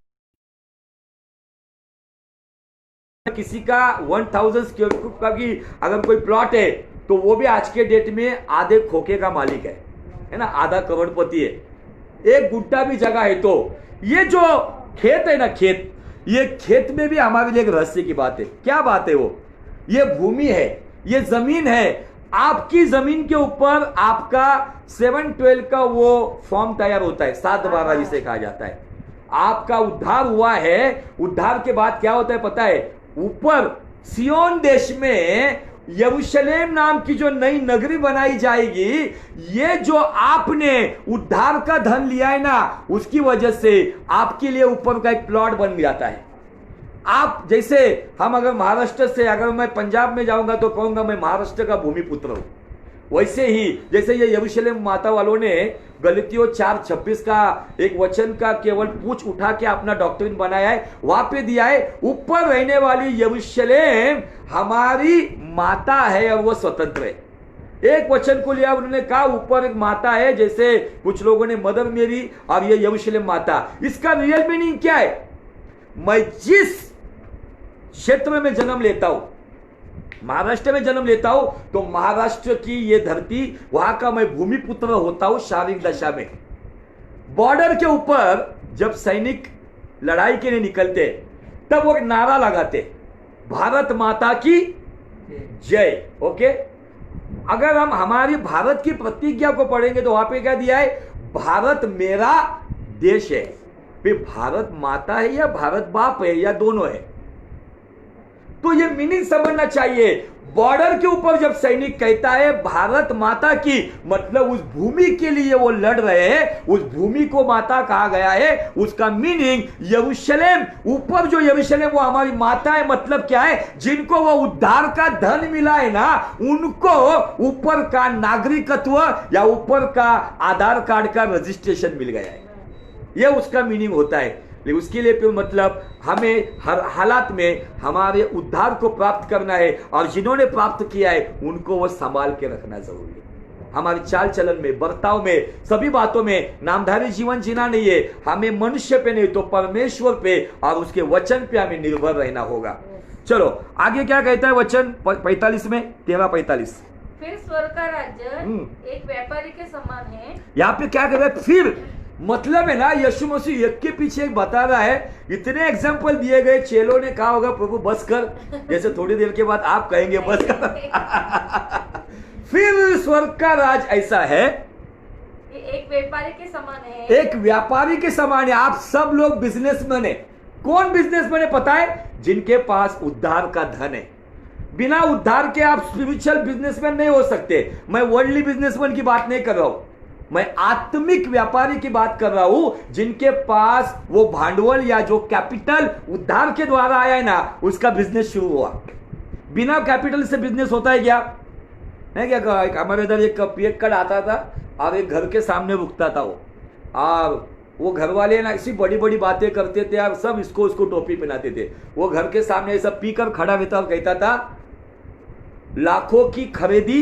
किसी का 1000 स्क्वायर फुट का भी अगर कोई प्लॉट है तो वो भी आज के डेट में आधे खोखे का मालिक है ना, आधा करोड़पति है। एक गुट्टा भी जगह है। तो ये जो खेत है ना, खेत, ये खेत में भी हमारे लिए एक रहस्य की बात है। क्या बात है वो? ये भूमि है, ये जमीन है। आपकी जमीन के ऊपर आपका 7-12 का वो फॉर्म तैयार होता है, 7-12 जिसे कहा जाता है। आपका उद्धार हुआ है। उद्धार के बाद क्या होता है पता है? ऊपर सियोन देश में यरूशलेम नाम की जो नई नगरी बनाई जाएगी, ये जो आपने उद्धार का धन लिया है ना, उसकी वजह से आपके लिए ऊपर का एक प्लॉट बन जाता है। आप जैसे हम अगर महाराष्ट्र से अगर मैं पंजाब में जाऊंगा तो कहूंगा मैं महाराष्ट्र का भूमिपुत्र हूं। वैसे ही जैसे ये यरूशलेम माता वालों ने गलतियों 4:26 का एक वचन का केवल पूछ उठा के अपना डॉक्ट्रिन बनाया है, वहां पे दिया है ऊपर रहने वाली यरूशलेम हमारी माता है और वो स्वतंत्र है। एक वचन को लिया, उन्होंने कहा ऊपर एक माता है, जैसे कुछ लोगों ने मदर मेरी और ये यरूशलेम माता। इसका रियल मीनिंग क्या है? मैं जिस क्षेत्र में जन्म लेता हूं, महाराष्ट्र में जन्म लेता हूं, तो महाराष्ट्र की ये धरती, वहां का मैं भूमिपुत्र होता हूं शारीरिक दशा में। बॉर्डर के ऊपर जब सैनिक लड़ाई के लिए निकलते तब वो नारा लगाते, भारत माता की जय। ओके, अगर हम हमारी भारत की प्रतिज्ञा को पढ़ेंगे तो वहां पे क्या दिया है? भारत मेरा देश है। फिर भारत माता है या भारत बाप है या दोनों है? तो ये मीनिंग समझना चाहिए। बॉर्डर के ऊपर जब सैनिक कहता है भारत माता की, मतलब उस भूमि के लिए वो लड़ रहे हैं, उस भूमि को माता कहा गया है। उसका मीनिंग यरूशलेम, ऊपर जो यरूशलेम वो हमारी माता है। मतलब क्या है? जिनको वो उद्धार का धन मिला है ना, उनको ऊपर का नागरिकत्व या ऊपर का आधार कार्ड का रजिस्ट्रेशन मिल गया है। ये उसका मीनिंग होता है। लेकिन उसके लिए फिर मतलब हमें हर हालात में हमारे उद्धार को प्राप्त करना है, और जिन्होंने प्राप्त किया है उनको वो संभाल के रखना जरूरी है। हमारी चाल चलन में, बर्ताव में, सभी बातों में नामधारी जीवन जीना नहीं है। हमें मनुष्य पे नहीं तो परमेश्वर पे और उसके वचन पे हमें निर्भर रहना होगा। चलो आगे क्या कहता है वचन 45 में, 13:45। फिर स्वर्ग का राज्य एक व्यापारी के समान है। यहाँ पे क्या कह रहा है? फिर मतलब है ना, यीशु मसीह एक के पीछे एक बता रहा है। इतने एग्जाम्पल दिए गए, चेलों ने कहा होगा प्रभु बस कर, जैसे थोड़ी देर के बाद आप कहेंगे बस कर। फिर स्वर्ग का राज ऐसा है, एक व्यापारी के समान है। एक व्यापारी के समान है। आप सब लोग बिजनेसमैन है। कौन बिजनेसमैन है पता है? जिनके पास उद्धार का धन है। बिना उद्धार के आप स्पिरिचुअल बिजनेसमैन नहीं हो सकते। मैं वर्ल्डली बिजनेसमैन की बात नहीं कर रहा हूं, मैं आत्मिक व्यापारी की बात कर रहा हूं, जिनके पास वो भांडवल या जो कैपिटल उद्धार के द्वारा आया है ना, उसका बिजनेस शुरू हुआ। बिना कैपिटल से बिजनेस होता है क्या? है क्या? हमारे इधर एक पियक कार्ड आता था और एक घर के सामने रुकता था वो, और वो घर वाले ना ऐसी बड़ी बड़ी बातें करते थे यार, सब इसको उसको टोपी पहनाते थे। वो घर के सामने ऐसा पीकर खड़ा रहता और कहता था, लाखों की खरीदी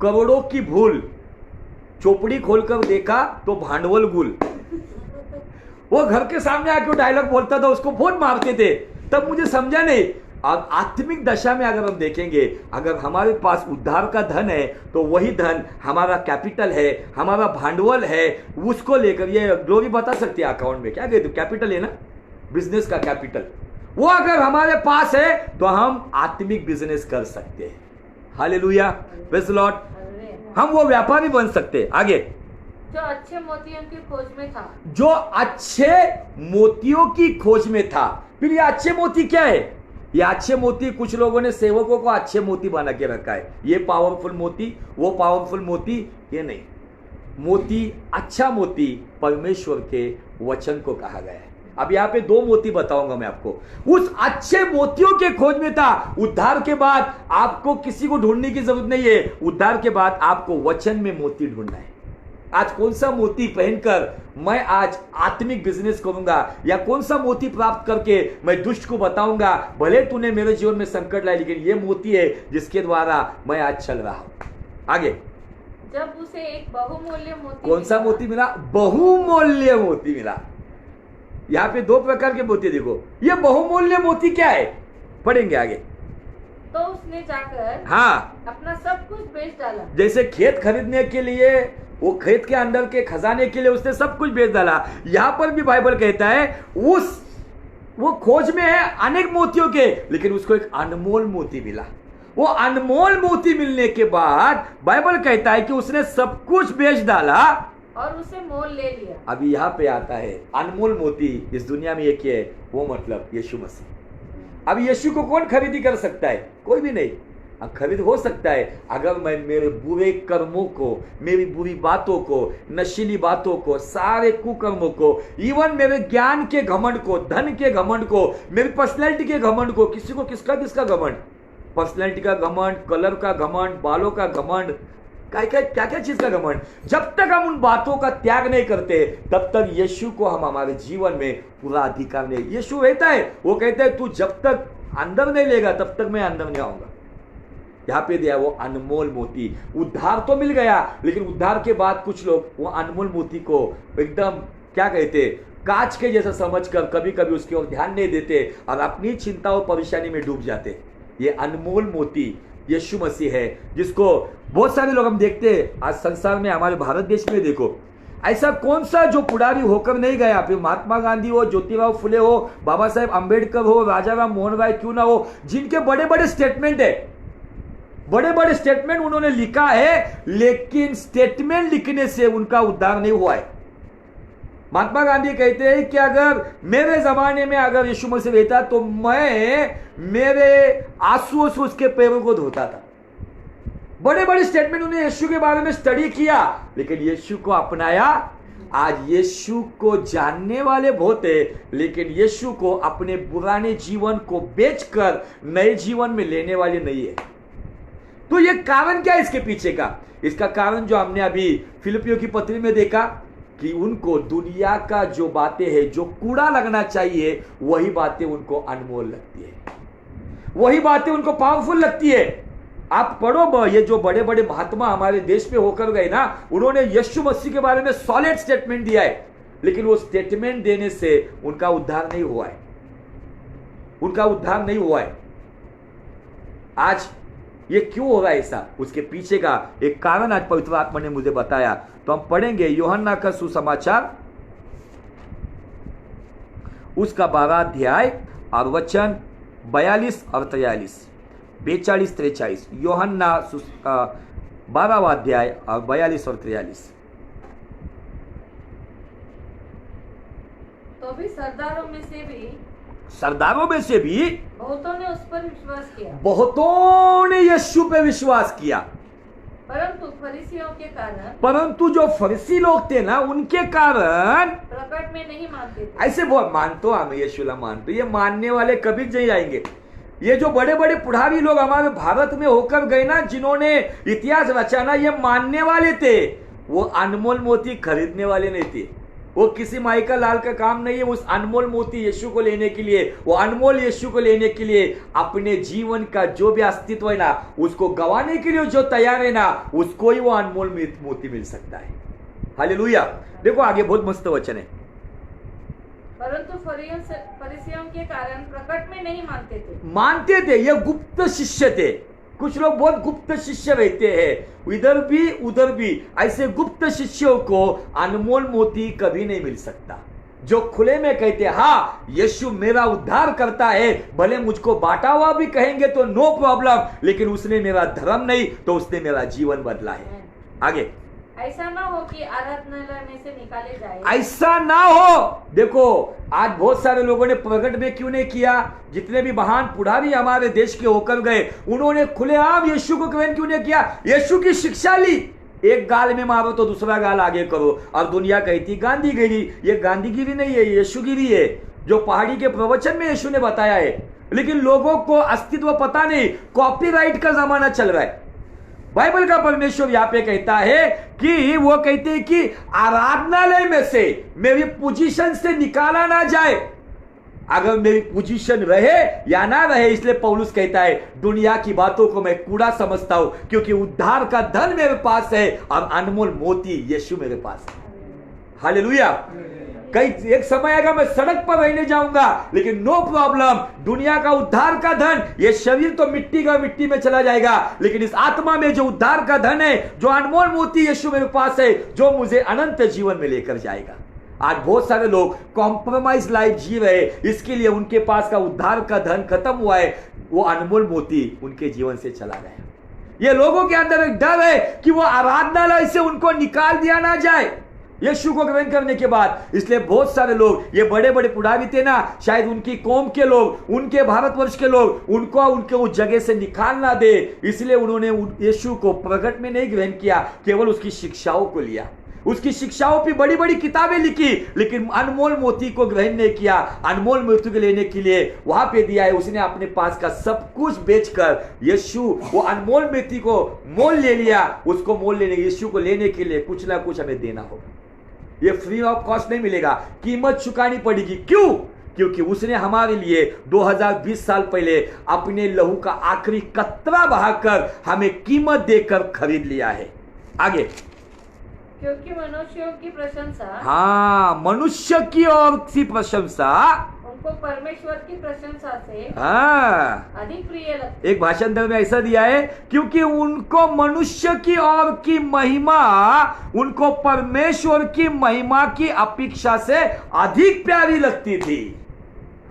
करोड़ों की भूल, चोपड़ी खोलकर देखा तो भांडवल गुल। वो घर के सामने आके डायलॉग बोलता था, उसको बहुत मारते थे। तब मुझे समझा नहीं। अब आत्मिक दशा में अगर हम देखेंगे, अगर हमारे पास उद्धार का धन है तो वही धन हमारा कैपिटल है, हमारा भांडवल है। उसको लेकर ये ग्लोरी बता सकती है अकाउंट में, क्या कहते, कैपिटल है ना, बिजनेस का कैपिटल। वो अगर हमारे पास है तो हम आत्मिक बिजनेस कर सकते हैं। Hallelujah, praise the Lord. हम वो व्यापारी बन सकते हैं। आगे, जो अच्छे मोतियों की खोज में था। जो अच्छे मोतियों की खोज में था। फिर ये अच्छे मोती क्या है? ये अच्छे मोती, कुछ लोगों ने सेवकों को अच्छे मोती बना के रखा है, ये पावरफुल मोती, वो पावरफुल मोती। ये नहीं, मोती, अच्छा मोती परमेश्वर के वचन को कहा गया है। अब यहाँ पे 2 मोती बताऊंगा मैं आपको। उस अच्छे मोतियों के खोज में था। उद्धार के बाद आपको किसी को ढूंढने की जरूरत नहीं है। उद्धार के बाद आपको वचन में मोती ढूंढना है। आज कौन सा मोती पहनकर मैं आज आत्मिक बिजनेस करूंगा, या कौन सा मोती प्राप्त करके मैं दुष्ट को बताऊंगा, भले तूने मेरे जीवन में संकट लाया, लेकिन ये मोती है जिसके द्वारा मैं आज चल रहा हूं। आगे, जब उसे एक बहुमूल्य मोती, कौन सा मोती मिला? बहुमूल्य मोती मिला। यहाँ पे 2 प्रकार के मोती देखो। ये बहुमूल्य मोती क्या है? पढ़ेंगे आगे। तो उसने जाकर हाँ, अपना सब कुछ बेच डाला। जैसे खेत खरीदने के लिए, वो खेत के अंदर के खजाने के लिए उसने सब कुछ बेच डाला, यहाँ पर भी बाइबल कहता है वो खोज में है अनेक मोतियों के, लेकिन उसको एक अनमोल मोती मिला। वो अनमोल मोती मिलने के बाद बाइबल कहता है कि उसने सब कुछ बेच डाला और उसे मोल ले लिया। अभी यहाँ पे आता है अनमोल मोती इस दुनिया में एक है, वो मतलब यीशु मसीह। अब यीशु को कौन खरीदी कर सकता है? कोई भी नहीं। खरीद हो सकता है अगर मैं मेरे बुरे कर्मों को, मेरी बुरी बातों को, नशीली बातों को, सारे कुकर्मों को, इवन मेरे ज्ञान के घमंड को, धन के घमंड को, मेरी पर्सनैलिटी के घमंड को, किसी को किसका घमंड, पर्सनैलिटी का घमंड, कलर का घमंड, बालों का घमंड, क्या क्या चीज का घमंड, जब तक हम उन बातों का त्याग नहीं करते तब तक यीशु को हम हमारे जीवन में पूरा अधिकार नहीं। यीशु कहता है, वो कहता है तू जब तक अंदर नहीं लेगा तब तक मैं अंदर नहीं आऊंगा। यहाँ पे दिया वो अनमोल मोती। उद्धार तो मिल गया, लेकिन उद्धार के बाद कुछ लोग वो अनमोल मोती को एकदम क्या कहते, कांच के जैसा समझकर कभी कभी उसकी ओर ध्यान नहीं देते और अपनी चिंता और परेशानी में डूब जाते। ये अनमोल मोती यीशु मसीह है, जिसको बहुत सारे लोग हम देखते हैं आज संसार में, हमारे भारत देश में देखो, ऐसा कौन सा जो पुजारी होकर नहीं गया, फिर महात्मा गांधी हो, ज्योतिराव फुले हो, बाबा साहेब अंबेडकर हो, राजा राम मोहन राय क्यों ना हो, जिनके बड़े बड़े स्टेटमेंट है, बड़े बड़े स्टेटमेंट उन्होंने लिखा है, लेकिन स्टेटमेंट लिखने से उनका उद्धार नहीं हुआ है। महात्मा गांधी कहते हैं कि अगर मेरे जमाने में अगर यीशु मसीह रहता तो मैं मेरे आंसुओं से उसके पैरों को धोता था। बड़े बड़े स्टेटमेंट उन्हें यीशु के बारे में स्टडी किया, लेकिन यीशु को अपनाया। आज यीशु को जानने वाले बहुत है, लेकिन यीशु को अपने पुराने जीवन को बेचकर नए जीवन में लेने वाले नहीं है। तो ये कारण क्या है इसके पीछे का? इसका कारण जो हमने अभी फिलिपियों की पत्री में देखा कि उनको दुनिया का जो बातें हैं, जो कूड़ा लगना चाहिए, वही बातें उनको अनमोल लगती है, वही बातें उनको पावरफुल लगती है। आप पढ़ो, ये जो बड़े बड़े महात्मा हमारे देश में होकर गए ना, उन्होंने यीशु मसीह के बारे में सॉलिड स्टेटमेंट दिया है, लेकिन वो स्टेटमेंट देने से उनका उद्धार नहीं हुआ है, उनका उद्धार नहीं हुआ है। आज ये क्यों हो रहा है ऐसा? उसके पीछे का एक कारण आज पवित्र आत्मा ने मुझे बताया, तो हम पढ़ेंगे यूहन्ना का सुसमाचार उसका 12 अध्याय और वचन 42 और 43, 42-43। यूहन्ना 12वां अध्याय और 42 और 43। तो भी सरदारों में से भी बहुतों ने उस पर विश्वास किया, बहुतों ने यीशु पे विश्वास किया, परंतु जो फरीसी लोग थे ना, उनके कारण प्रकट में नहीं मानते थे। ऐसे बहुत मानतो हमें यीशुला मानते, ये मानने वाले कभी नहीं आएंगे। ये जो बड़े बड़े पुजारी लोग हमारे भारत में होकर गए ना, जिन्होंने इतिहास रचा ना, ये मानने वाले थे, वो अनमोल मोती खरीदने वाले नहीं थे। वो किसी माई का लाल का काम नहीं है उस अनमोल मोती यीशु को लेने के लिए। वो अनमोल यीशु को लेने के लिए अपने जीवन का जो भी अस्तित्व है ना, उसको गंवाने के लिए जो तैयार है ना, उसको ही वो अनमोल मोती मिल सकता है। हालेलुया। देखो आगे बहुत मस्त वचन है। परंतु फरीसियों के कारण प्रकट में नहीं मानते थे। ये गुप्त शिष्य थे। कुछ लोग बहुत गुप्त शिष्य रहते हैं, इधर भी उधर भी। ऐसे गुप्त शिष्यों को अनमोल मोती कभी नहीं मिल सकता। जो खुले में कहते हाँ यीशु मेरा उद्धार करता है, भले मुझको बांटा हुआ भी कहेंगे तो नो प्रॉब्लम, लेकिन उसने मेरा धर्म नहीं तो उसने मेरा जीवन बदला है। आगे, ऐसा ना हो कि आराधनालय में से निकाले जाए। ऐसा ना हो। देखो आज बहुत सारे लोगों ने प्रकट में क्यों नहीं किया? जितने भी महान पुजारी हमारे देश के होकर गए, उन्होंने खुलेआम यीशु को ग्रहण क्यों नहीं किया? यीशु की शिक्षा ली, एक गाल में मारो तो दूसरा गाल आगे करो। और दुनिया कहती गांधीगिरी। ये गांधीगिरी नहीं है, यीशुगिरी है, जो पहाड़ी के प्रवचन में यीशु ने बताया है। लेकिन लोगों को अस्तित्व पता नहीं। कॉपीराइट का जमाना चल रहा है। बाइबल का परमेश्वर यहाँ पे कहता है कि वो कहते हैं कि आराधनालय में से मेरी पोजीशन से निकाला ना जाए। अगर मेरी पोजीशन रहे या ना रहे, इसलिए पौलुस कहता है दुनिया की बातों को मैं कूड़ा समझता हूं, क्योंकि उद्धार का धन मेरे पास है और अनमोल मोती यीशु मेरे पास है। हालेलुया। कई एक समय आएगा मैं सड़क पर रहने जाऊंगा, लेकिन नो प्रॉब्लम, दुनिया का उद्धार का धन, ये शरीर तो मिट्टी का मिट्टी में चला जाएगा, लेकिन इस आत्मा में जो उद्धार का धन है, जो अनमोल मोती यीशु मेरे पास है, जो मुझे अनंत जीवन में लेकर जाएगा। आज बहुत सारे लोग कॉम्प्रोमाइज लाइफ जी रहे, इसके लिए उनके पास का उद्धार का धन खत्म हुआ है, वो अनमोल मोती उनके जीवन से चला गया। ये लोगों के अंदर एक डर है कि वो आराधनालय से उनको निकाल दिया ना जाए यीशु को ग्रहण करने के बाद। इसलिए बहुत सारे लोग, ये बड़े बड़े पुजारी थे ना, शायद उनकी कौम के लोग, उनके भारतवर्ष के लोग उनके उस जगह से निकाल ना दे, इसलिए उन्होंने यीशु को प्रकट में नहीं ग्रहण किया, केवल उसकी शिक्षाओं को लिया, उसकी शिक्षाओं पे बड़ी बड़ी किताबें लिखी, लेकिन अनमोल मोती को ग्रहण नहीं किया। अनमोल मोती को लेने के लिए वहां पे दिया है, उसने अपने पास का सब कुछ बेचकर यीशु वो अनमोल मोती को मोल ले लिया। उसको मोल लेने, यीशु को लेने के लिए कुछ ना कुछ हमें देना होगा, ये फ्री ऑफ कॉस्ट नहीं मिलेगा, कीमत चुकानी पड़ेगी। क्यों? क्योंकि उसने हमारे लिए 2020 साल पहले अपने लहू का आखिरी कतरा बहाकर हमें कीमत देकर खरीद लिया है। आगे, क्योंकि मनुष्यों की प्रशंसा, हाँ, मनुष्य की ओर की प्रशंसा उनको परमेश्वर की प्रशंसा से हाँ अधिक प्रिय लगती। एक भाषांतर में ऐसा दिया है, क्योंकि उनको मनुष्य की ओर की महिमा उनको परमेश्वर की महिमा की अपेक्षा से अधिक प्यारी लगती थी।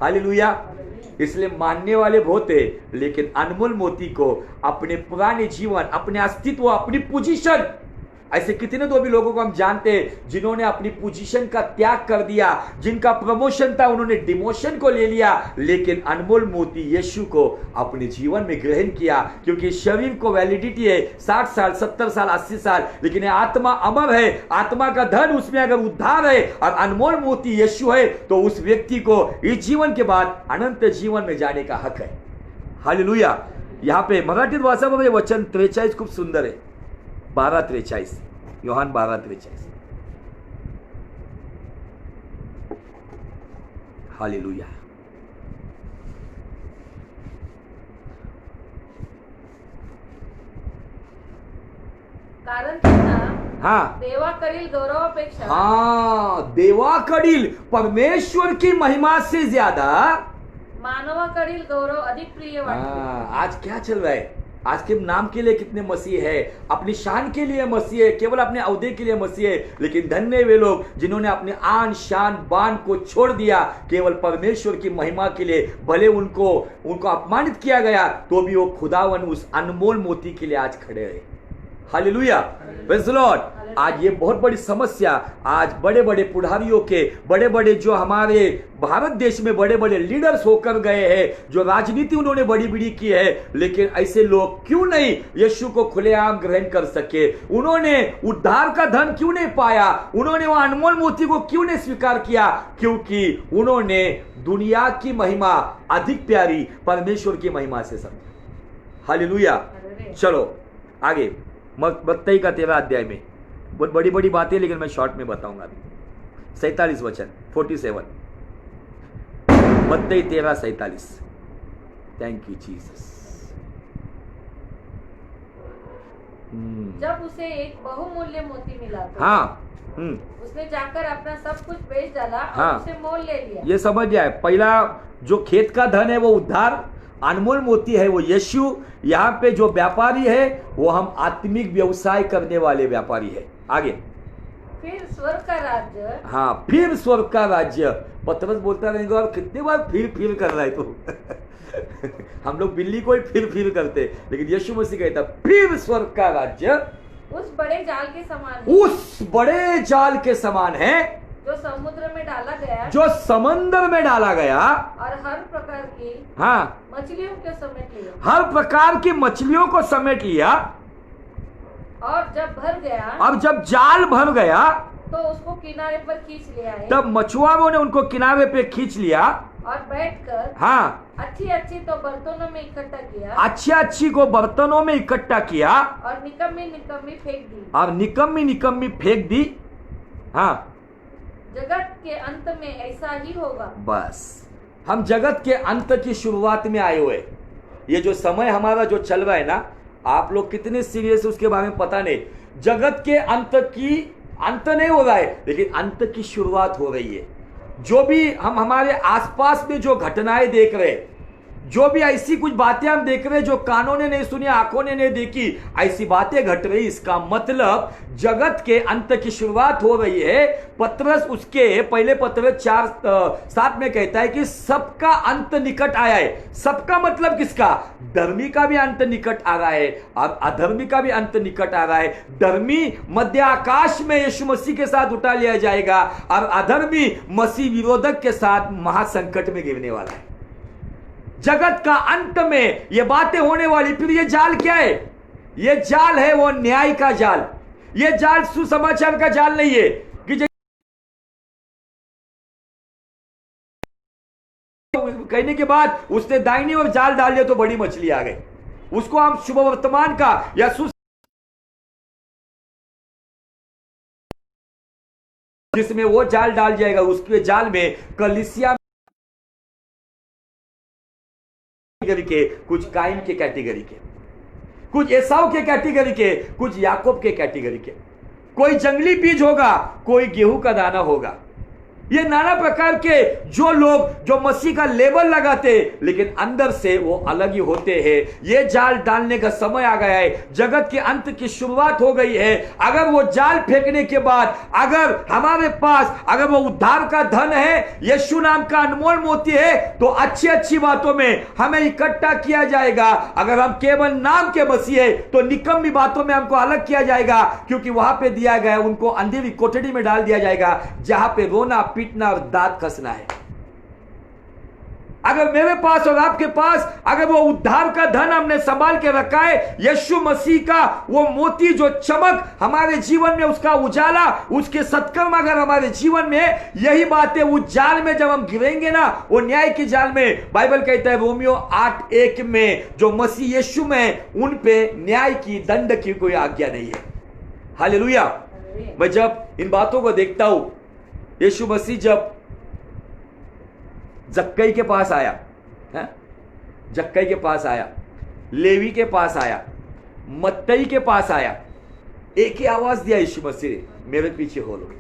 हालेलुया। इसलिए मानने वाले बहुत है, लेकिन अनमोल मोती को अपने पुराने जीवन, अपने अस्तित्व, अपनी पोजीशन, ऐसे कितने तो भी लोगों को हम जानते हैं जिन्होंने अपनी पोजीशन का त्याग कर दिया, जिनका प्रमोशन था उन्होंने डिमोशन को ले लिया, लेकिन अनमोल मोती यीशु को अपने जीवन में ग्रहण किया। क्योंकि शरीर को वैलिडिटी है 60 साल, 70 साल, 80 साल, लेकिन आत्मा अमर है, आत्मा का धन, उसमें अगर उद्धार है और अनमोल मोती यीशु है, तो उस व्यक्ति को इस जीवन के बाद अनंत जीवन में जाने का हक है। हालेलुया। यहाँ पे मराठी भाषा में वचन 43 खूब सुंदर है, 12:43, योहान 12:43। हालेलुया। कारण त्यांना हाँ देवाकडील गौरवापेक्षा, हाँ, देवाकडील परमेश्वर की महिमा से ज्यादा मानवाकडील गौरव अधिक प्रिय वाटते। आज क्या चल रहा है? आज के नाम के लिए कितने मसीह है, अपनी शान के लिए मसीह है, केवल अपने अहदे के लिए मसीह है, लेकिन धन्य वे लोग जिन्होंने अपने आन शान बान को छोड़ दिया केवल परमेश्वर की महिमा के लिए। भले उनको अपमानित किया गया, तो भी वो खुदावन उस अनमोल मोती के लिए आज खड़े रहे। Hallelujah, praise the Lord. आज ये बहुत बड़ी समस्या, आज बड़े बड़े पुजारियों के, बड़े बड़े जो हमारे भारत देश में बड़े बड़े लीडर्स होकर गए हैं, जो राजनीति उन्होंने बड़ी बड़ी की है, लेकिन ऐसे लोग क्यों नहीं यीशु को खुलेआम ग्रहण कर सके? उन्होंने उद्धार का धन क्यों नहीं पाया? उन्होंने वो अनमोल मोती को क्यों नहीं स्वीकार किया? क्योंकि उन्होंने दुनिया की महिमा अधिक प्यारी परमेश्वर की महिमा से समझी। हालेलुया। चलो आगे, 32 का 13 अध्याय में बहुत बड़ी बड़ी बातें, लेकिन मैं शॉर्ट में बताऊंगा अभी। 47 वचन 47, 32 13 47। Thank you Jesus. जब उसे एक बहुमूल्य मोती मिला तो हाँ, उसने जाकर अपना सब कुछ बेच डाला और हाँ, उसे मोल ले लिया। ये समझ गया है। पहला जो खेत का धन है वो उद्धार, अनमोल मोती है वो यीशु। यहाँ पे जो व्यापारी है वो हम आत्मिक व्यवसाय करने वाले व्यापारी है। आगे, फिर स्वर्ग का राज्य, हाँ, फिर स्वर्ग का राज्य। पतरस बोलता रहेगा, और कितने बार फिर कर रहा है तू हम लोग बिल्ली को ही फिर करते, लेकिन यीशु मसीह कहता फिर स्वर्ग का राज्य उस बड़े जाल के समान है, उस बड़े जाल के समान है जो समुद्र में डाला गया, जो समंदर में डाला गया, और हर प्रकार की हाँ, मछलियों को समेट लिया। हर प्रकार की मछलियों को समेट लिया। और जब भर गया, अब जब जाल भर गया, तो उसको किनारे पर खींच लिया है। तब मछुआरों ने उनको किनारे पे खींच लिया और बैठकर हाँ, अच्छी तो बर्तनों में इकट्ठा किया, अच्छी को बर्तनों में इकट्ठा किया, और निकम्मी फेंक दी। और निकम्मी फेंक दी। हाँ, जगत के अंत में ऐसा ही होगा। बस हम जगत के अंत की शुरुआत में आए हुए। ये जो समय हमारा जो चल रहा है ना, आप लोग कितने सीरियस उसके बारे में पता नहीं। जगत के अंत नहीं हो रहा है, लेकिन अंत की शुरुआत हो रही है। जो भी हम हमारे आसपास में जो घटनाएं देख रहे, जो भी ऐसी कुछ बातें हम देख रहे जो कानों ने नहीं सुनी, आंखों ने नहीं देखी, ऐसी बातें घट रही, इसका मतलब जगत के अंत की शुरुआत हो रही है। पतरस उसके पहले पतरस 4:7 में कहता है कि सबका अंत निकट आया है। सबका मतलब किसका? धर्मी का भी अंत निकट आ रहा है और अधर्मी का भी अंत निकट आ रहा है। धर्मी मध्य आकाश में यीशु मसीह के साथ उठा लिया जाएगा और अधर्मी मसीह विरोधक के साथ महासंकट में गिरने वाला है। जगत का अंत में ये बातें होने वाली। फिर ये जाल क्या है? ये जाल है वो न्याय का जाल। ये जाल सुसमाचार का जाल नहीं है कि कहने के बाद उसने दाहिनी ओर जाल डाल दिया तो बड़ी मछली आ गई। उसको हम शुभ वर्तमान का या जिसमें वो जाल डाल जाएगा, उसके जाल में कलीसिया के, कुछ काइन के कैटेगरी के, कुछ एसाव के कैटेगरी के, कुछ याकूब के कैटेगरी के, कोई जंगली बीज होगा, कोई गेहूं का दाना होगा। ये नाना प्रकार के जो लोग जो मसीह का लेबल लगाते लेकिन अंदर से वो अलग ही होते हैं। ये जाल डालने का समय आ गया है। जगत के अंत की शुरुआत हो गई है। अगर वो जाल फेंकने के बाद अगर हमारे पास अगर वो उद्धार का धन है, यीशु नाम का अनमोल मोती है, तो अच्छी अच्छी बातों में हमें इकट्ठा किया जाएगा। अगर हम केवल नाम के मसीह है तो निकम्मी बातों में हमको अलग किया जाएगा, क्योंकि वहां पे दिया गया उनको अंधेरी कोठरी में डाल दिया जाएगा जहां पे रोना पीटना और दांत कसना है। अगर मेरे पास और आपके पास अगर वो उद्धार का धन हमने संभाल के रखा है, यीशु मसीह का वो मोती जो चमक हमारे जीवन में, उसका उजाला, उसके सत्कर्म अगर हमारे जीवन में, यही बातें उस जाल में जब हम गिरेंगे ना, वो न्याय के जाल में, बाइबल कहता है रोमियो 8:1 में, जो मसीह यीशु में, उन पे न्याय की दंड की कोई आज्ञा नहीं है। हालेलुया। मैं जब इन बातों को देखता हूं, यीशु मसीह जब जक्कई के पास आया, है? जक्कई के पास आया, लेवी के पास आया, मत्तई के पास आया, एक ही आवाज दिया यीशु मसीह ने, मेरे पीछे हो लो।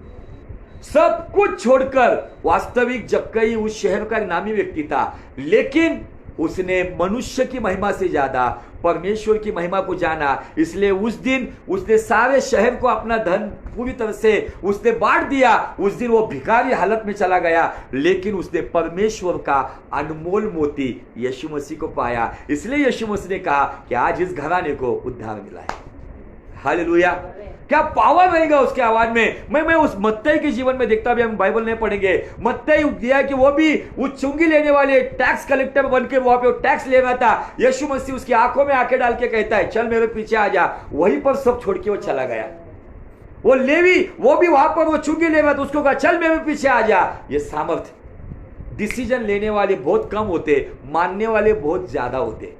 सब कुछ छोड़कर, वास्तविक जक्कई उस शहर का एक नामी व्यक्ति था, लेकिन उसने मनुष्य की महिमा से ज्यादा परमेश्वर की महिमा को जाना। इसलिए उस दिन उसने सारे शहर को अपना धन पूरी तरह से उसने बांट दिया। उस दिन वो भिखारी हालत में चला गया, लेकिन उसने परमेश्वर का अनमोल मोती यीशु मसीह को पाया। इसलिए यीशु मसीह ने कहा कि आज इस घराने को उद्धार मिला है। हालेलुया। क्या पावर रहेगा उसके आवाज में। मैं उस मत्तई के जीवन में देखता भी, हम बाइबल नहीं पढ़ेंगे, मत्तई दिया कि वो भी उस चुंगी लेने वाले टैक्स कलेक्टर बनकर वहां पे टैक्स ले रहा था। यीशु मसीह उसकी आंखों में आंखें डाल के कहता है चल मेरे पीछे आ जा। वहीं पर सब छोड़ के वो चला गया। वो लेवी वो भी वहां पर वो चुंगी ले रहा था, उसको कहा चल मेरे पीछे आ जा। ये सामर्थ्य डिसीजन लेने वाले बहुत कम होते, मानने वाले बहुत ज्यादा होते।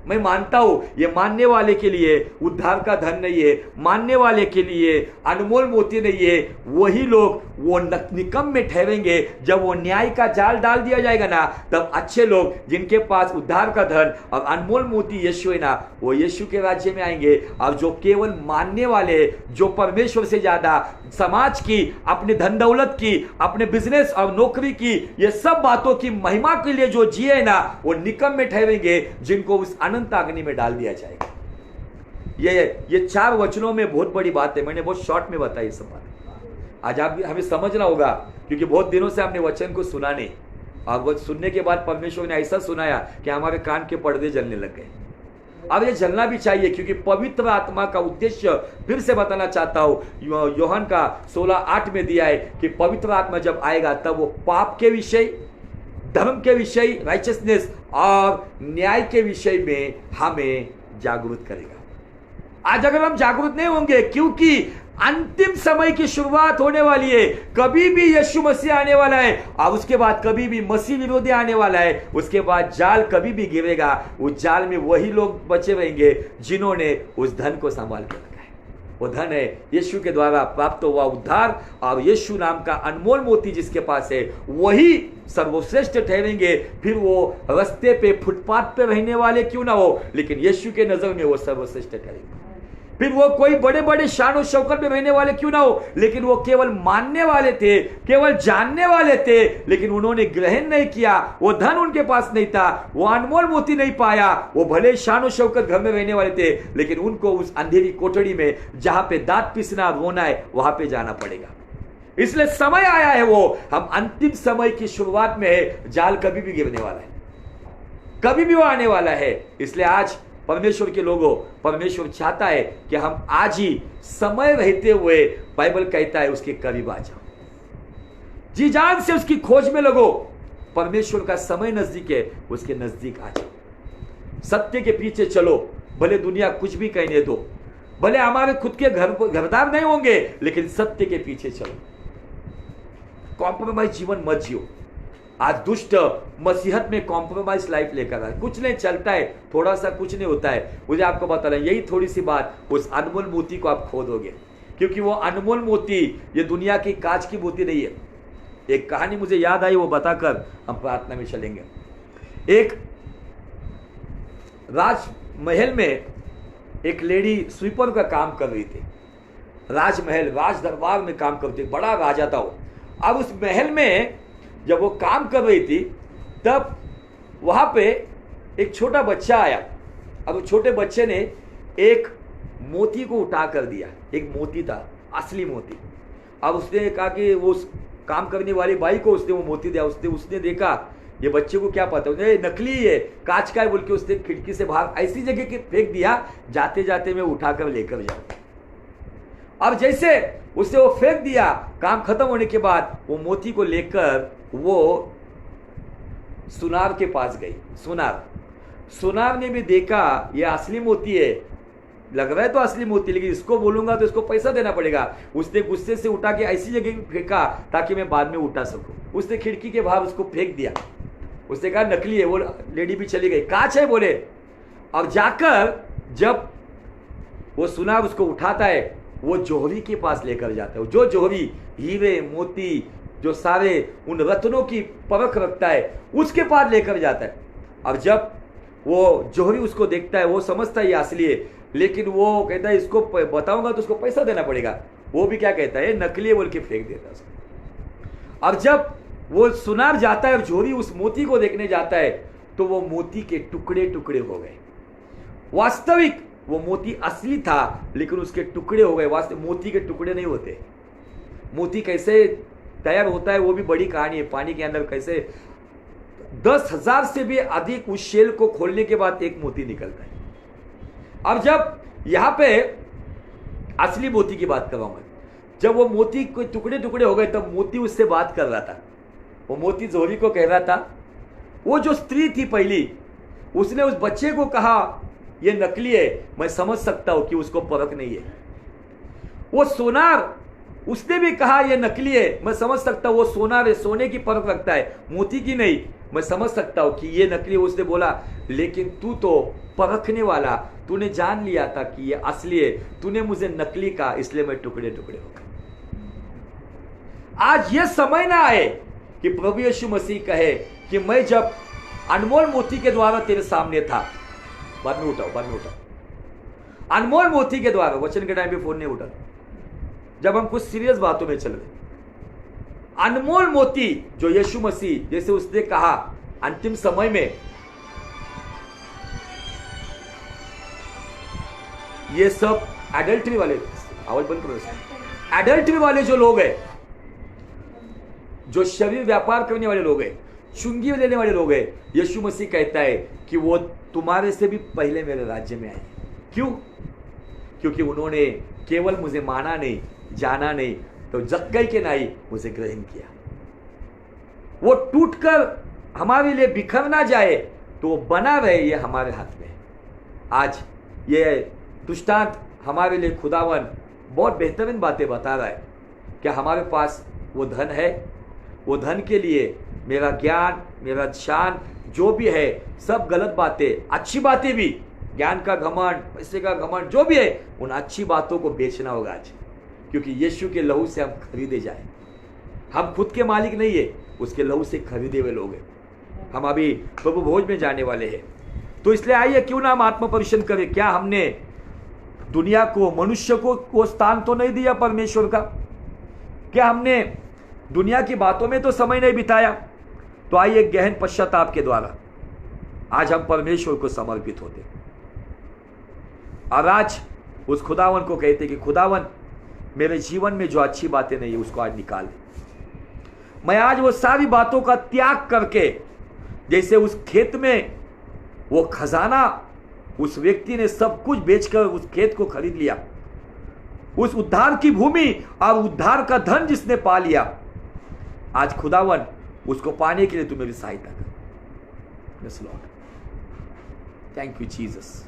मैं मानता हूं ये मानने वाले के लिए उद्धार का धन नहीं है, मानने वाले के लिए अनमोल मोती नहीं है। वही लोग वो निकम में ठहरेंगे जब वो न्याय का जाल डाल दिया जाएगा ना, तब अच्छे लोग जिनके पास उद्धार का धन और अनमोल मोती यीशु है ना, वो यीशु के राज्य में आएंगे। और जो केवल मानने वाले, जो परमेश्वर से ज्यादा समाज की, अपने धन दौलत की, अपने बिजनेस और नौकरी की, ये सब बातों की महिमा के लिए जो जिए ना, वो निकम में ठहरेंगे जिनको उस अनंत अग्नि में डाल दिया जाएगा। ये 4 वचनों में बहुत बड़ी बात है। मैंने बहुत शॉर्ट में बताई ये सब बात। आज आप हमें समझना होगा, क्योंकि बहुत दिनों से हमने वचन को सुना नहीं, और वो सुनने के बाद परमेश्वर ने ऐसा सुनाया कि हमारे कान के पर्दे जलने लग गए। अब ये जलना भी चाहिए, क्योंकि पवित्र आत्मा का उद्देश्य फिर से बताना चाहता हूं, यूहन्ना का 16:8 में दिया है कि पवित्र आत्मा जब आएगा तब वो पाप के विषय, धर्म के विषय, राइचियसनेस और न्याय के विषय में हमें जागरूक करेगा। आज अगर हम जागरूक नहीं होंगे, क्योंकि अंतिम समय की शुरुआत होने वाली है, कभी भी यीशु मसीह आने वाला है और उसके बाद कभी भी मसीह विरोधी आने वाला है। उसके बाद जाल कभी भी गिरेगा, उस जाल में वही लोग बचे रहेंगे जिन्होंने उस धन को संभाल के रखा है। वो धन है यीशु के द्वारा प्राप्त हुआ उद्धार, और यीशु नाम का अनमोल मोती जिसके पास है वही सर्वश्रेष्ठ ठहरेंगे। फिर वो रास्ते पे, फुटपाथ पे रहने वाले क्यों ना हो, लेकिन यीशु के नजर में वो सर्वश्रेष्ठ ठहरेंगे। फिर वो कोई बड़े बड़े शान और शौकत में रहने वाले क्यों ना हो, लेकिन वो केवल मानने वाले थे, केवल जानने वाले थे, लेकिन उन्होंने ग्रहण नहीं किया। वो धन उनके पास नहीं था, वो अनमोल मोती नहीं पाया। वो भले शान और शौकत घर में रहने वाले थे, लेकिन उनको उस अंधेरी कोठड़ी में जहां पे दांत पिसना रोना है वहां पे जाना पड़ेगा। इसलिए समय आया है, वो हम अंतिम समय की शुरुआत में है। जाल कभी भी गिरने वाला है, कभी भी वो आने वाला है। इसलिए आज परमेश्वर के लोगों, परमेश्वर चाहता है कि हम आज ही समय रहते हुए, बाइबल कहता है, उसके करीब आ जाओ, जी जान से उसकी खोज में लगो। परमेश्वर का समय नजदीक है, उसके नजदीक आ जाओ। सत्य के पीछे चलो, भले दुनिया कुछ भी कहने दो, भले हमारे खुद के घरदार नहीं होंगे, लेकिन सत्य के पीछे चलो। कॉम्प्रोमाइज जीवन मत जियो। आज दुष्ट मसीहत में कॉम्प्रोमाइज लाइफ लेकर आए, कुछ नहीं चलता है, थोड़ा सा कुछ नहीं होता है। मुझे आपको बता रहा, यही थोड़ी सी बात उस अनमोल मोती को आप खो दोगे, क्योंकि वो अनमोल मोती ये दुनिया की कांच की मोती नहीं है। एक कहानी मुझे याद आई, वो बताकर हम प्रार्थना में चलेंगे। एक राजमहल में एक लेडी स्वीपर का काम कर रही थी। राजमहल, राज दरबार में काम करती, बड़ा राजा था वो। अब उस महल में जब वो काम कर रही थी, तब वहां पे एक छोटा बच्चा आया। अब उस छोटे बच्चे ने एक मोती को उठा कर दिया। एक मोती था, असली मोती। अब उसने कहा कि वो काम करने वाली बाई को उसने वो मोती दिया। उसने देखा, ये बच्चे को क्या पता, उसने नकली है, कांच का है बोल के उसने खिड़की से बाहर ऐसी जगह के फेंक दिया, जाते जाते मैं उठाकर लेकर जाऊं। अब जैसे उसने वो फेंक दिया, काम खत्म होने के बाद वो मोती को लेकर वो सुनार के पास गई। सुनार ने भी देखा ये असली मोती है, लग रहा है तो असली मोती, लेकिन इसको बोलूंगा तो इसको पैसा देना पड़ेगा। उसने गुस्से से उठा के ऐसी जगह फेंका ताकि मैं बाद में उठा सकूं। उसने खिड़की के बाहर उसको फेंक दिया। उसने कहा नकली है, वो लेडी भी चली गई। कांच है बोले। अब जाकर जब वो सुनार उसको उठाता है, वो जोहरी के पास लेकर जाता है। जो जोहरी हीरे मोती जो सारे उन रत्नों की परख रखता है, उसके पास लेकर जाता है। अब जब वो जोहरी उसको देखता है, वो समझता है ये असली है, लेकिन वो कहता है इसको बताऊंगा तो उसको पैसा देना पड़ेगा। वो भी क्या कहता है, नकली है बोल के फेंक देता है उसको। अब जब वो सुनार जाता है और जोहरी उस मोती को देखने जाता है, तो वो मोती के टुकड़े टुकड़े हो गए। वास्तविक वो मोती असली था, लेकिन उसके टुकड़े हो गए। वास्तव मोती के टुकड़े नहीं होते। मोती कैसे तैयार होता है वो भी बड़ी कहानी है। पानी के अंदर कैसे 10,000 से भी अधिक उस शेल को खोलने के बाद एक मोती निकलता है। अब जब यहां पे असली मोती की बात कर रहा हूं मैं, जब वो मोती के टुकड़े टुकड़े हो गए, तब मोती उससे बात कर रहा था। वो मोती जोहरी को कह रहा था, वो जो स्त्री थी पहली, उसने उस बच्चे को कहा ये नकली है, मैं समझ सकता हूं कि उसको परख नहीं है। वो सोनार, उसने भी कहा ये नकली है, मैं समझ सकता हूं वो सोनार है, सोने की परख रखता है, मोती की नहीं, मैं समझ सकता हूं कि ये नकली है। उसने बोला लेकिन तू तो परखने वाला, तूने जान लिया था कि ये असली है, तूने मुझे नकली कहा, इसलिए मैं टुकड़े टुकड़े हो गए। आज ये समय ना आए कि प्रभु यीशु मसीह कहे कि मैं जब अनमोल मोती के द्वारा तेरे सामने था, बाद में उठाओ। अनमोल मोती के द्वारा, वचन के टाइम पे फोन नहीं उठा, जब हम कुछ सीरियस बातों में चल रहे। अनमोल मोती जो यीशु मसीह, जैसे उसने कहा अंतिम समय में ये सब एडल्ट्री वाले, आवाज बंद करो, एडल्ट्री वाले जो लोग हैं, जो शरीर व्यापार करने वाले लोग हैं, चुंगी लेने वाले लोग हैं, यीशु मसीह कहता है कि वो तुम्हारे से भी पहले मेरे राज्य में आए। क्यों? क्योंकि उन्होंने केवल मुझे माना नहीं, जाना नहीं, तो जक्कई के नाई मुझे ग्रहण किया। वो टूटकर हमारे लिए बिखर ना जाए, तो वो बना रहे, ये हमारे हाथ में है। आज ये दृष्टांत हमारे लिए खुदावन बहुत बेहतरीन बातें बता रहा है कि हमारे पास वो धन है, वो धन के लिए मेरा ज्ञान, मेरा शान जो भी है, सब गलत बातें, अच्छी बातें भी, ज्ञान का घमंड, पैसे का घमंड, जो भी है, उन अच्छी बातों को बेचना होगा आज, क्योंकि यीशु के लहू से हम खरीदे जाए। हम खुद के मालिक नहीं है, उसके लहू से खरीदे हुए लोग हैं। हम अभी प्रभु भोज में जाने वाले हैं, तो इसलिए आइए क्यों ना हम आत्म परीक्षण करें। क्या हमने दुनिया को, मनुष्य को स्थान तो नहीं दिया परमेश्वर का? क्या हमने दुनिया की बातों में तो समय नहीं बिताया? तो आइए गहन पश्चाताप के द्वारा आज हम परमेश्वर को समर्पित होते और आज उस खुदावन को कहते कि खुदावन, मेरे जीवन में जो अच्छी बातें नहीं है उसको आज निकाल दे। मैं आज वो सारी बातों का त्याग करके, जैसे उस खेत में वो खजाना, उस व्यक्ति ने सब कुछ बेचकर उस खेत को खरीद लिया, उस उद्धार की भूमि और उद्धार का धन जिसने पा लिया, आज खुदावन उसको पाने के लिए तू मेरी सहायता कर। Yes Lord, thank you Jesus.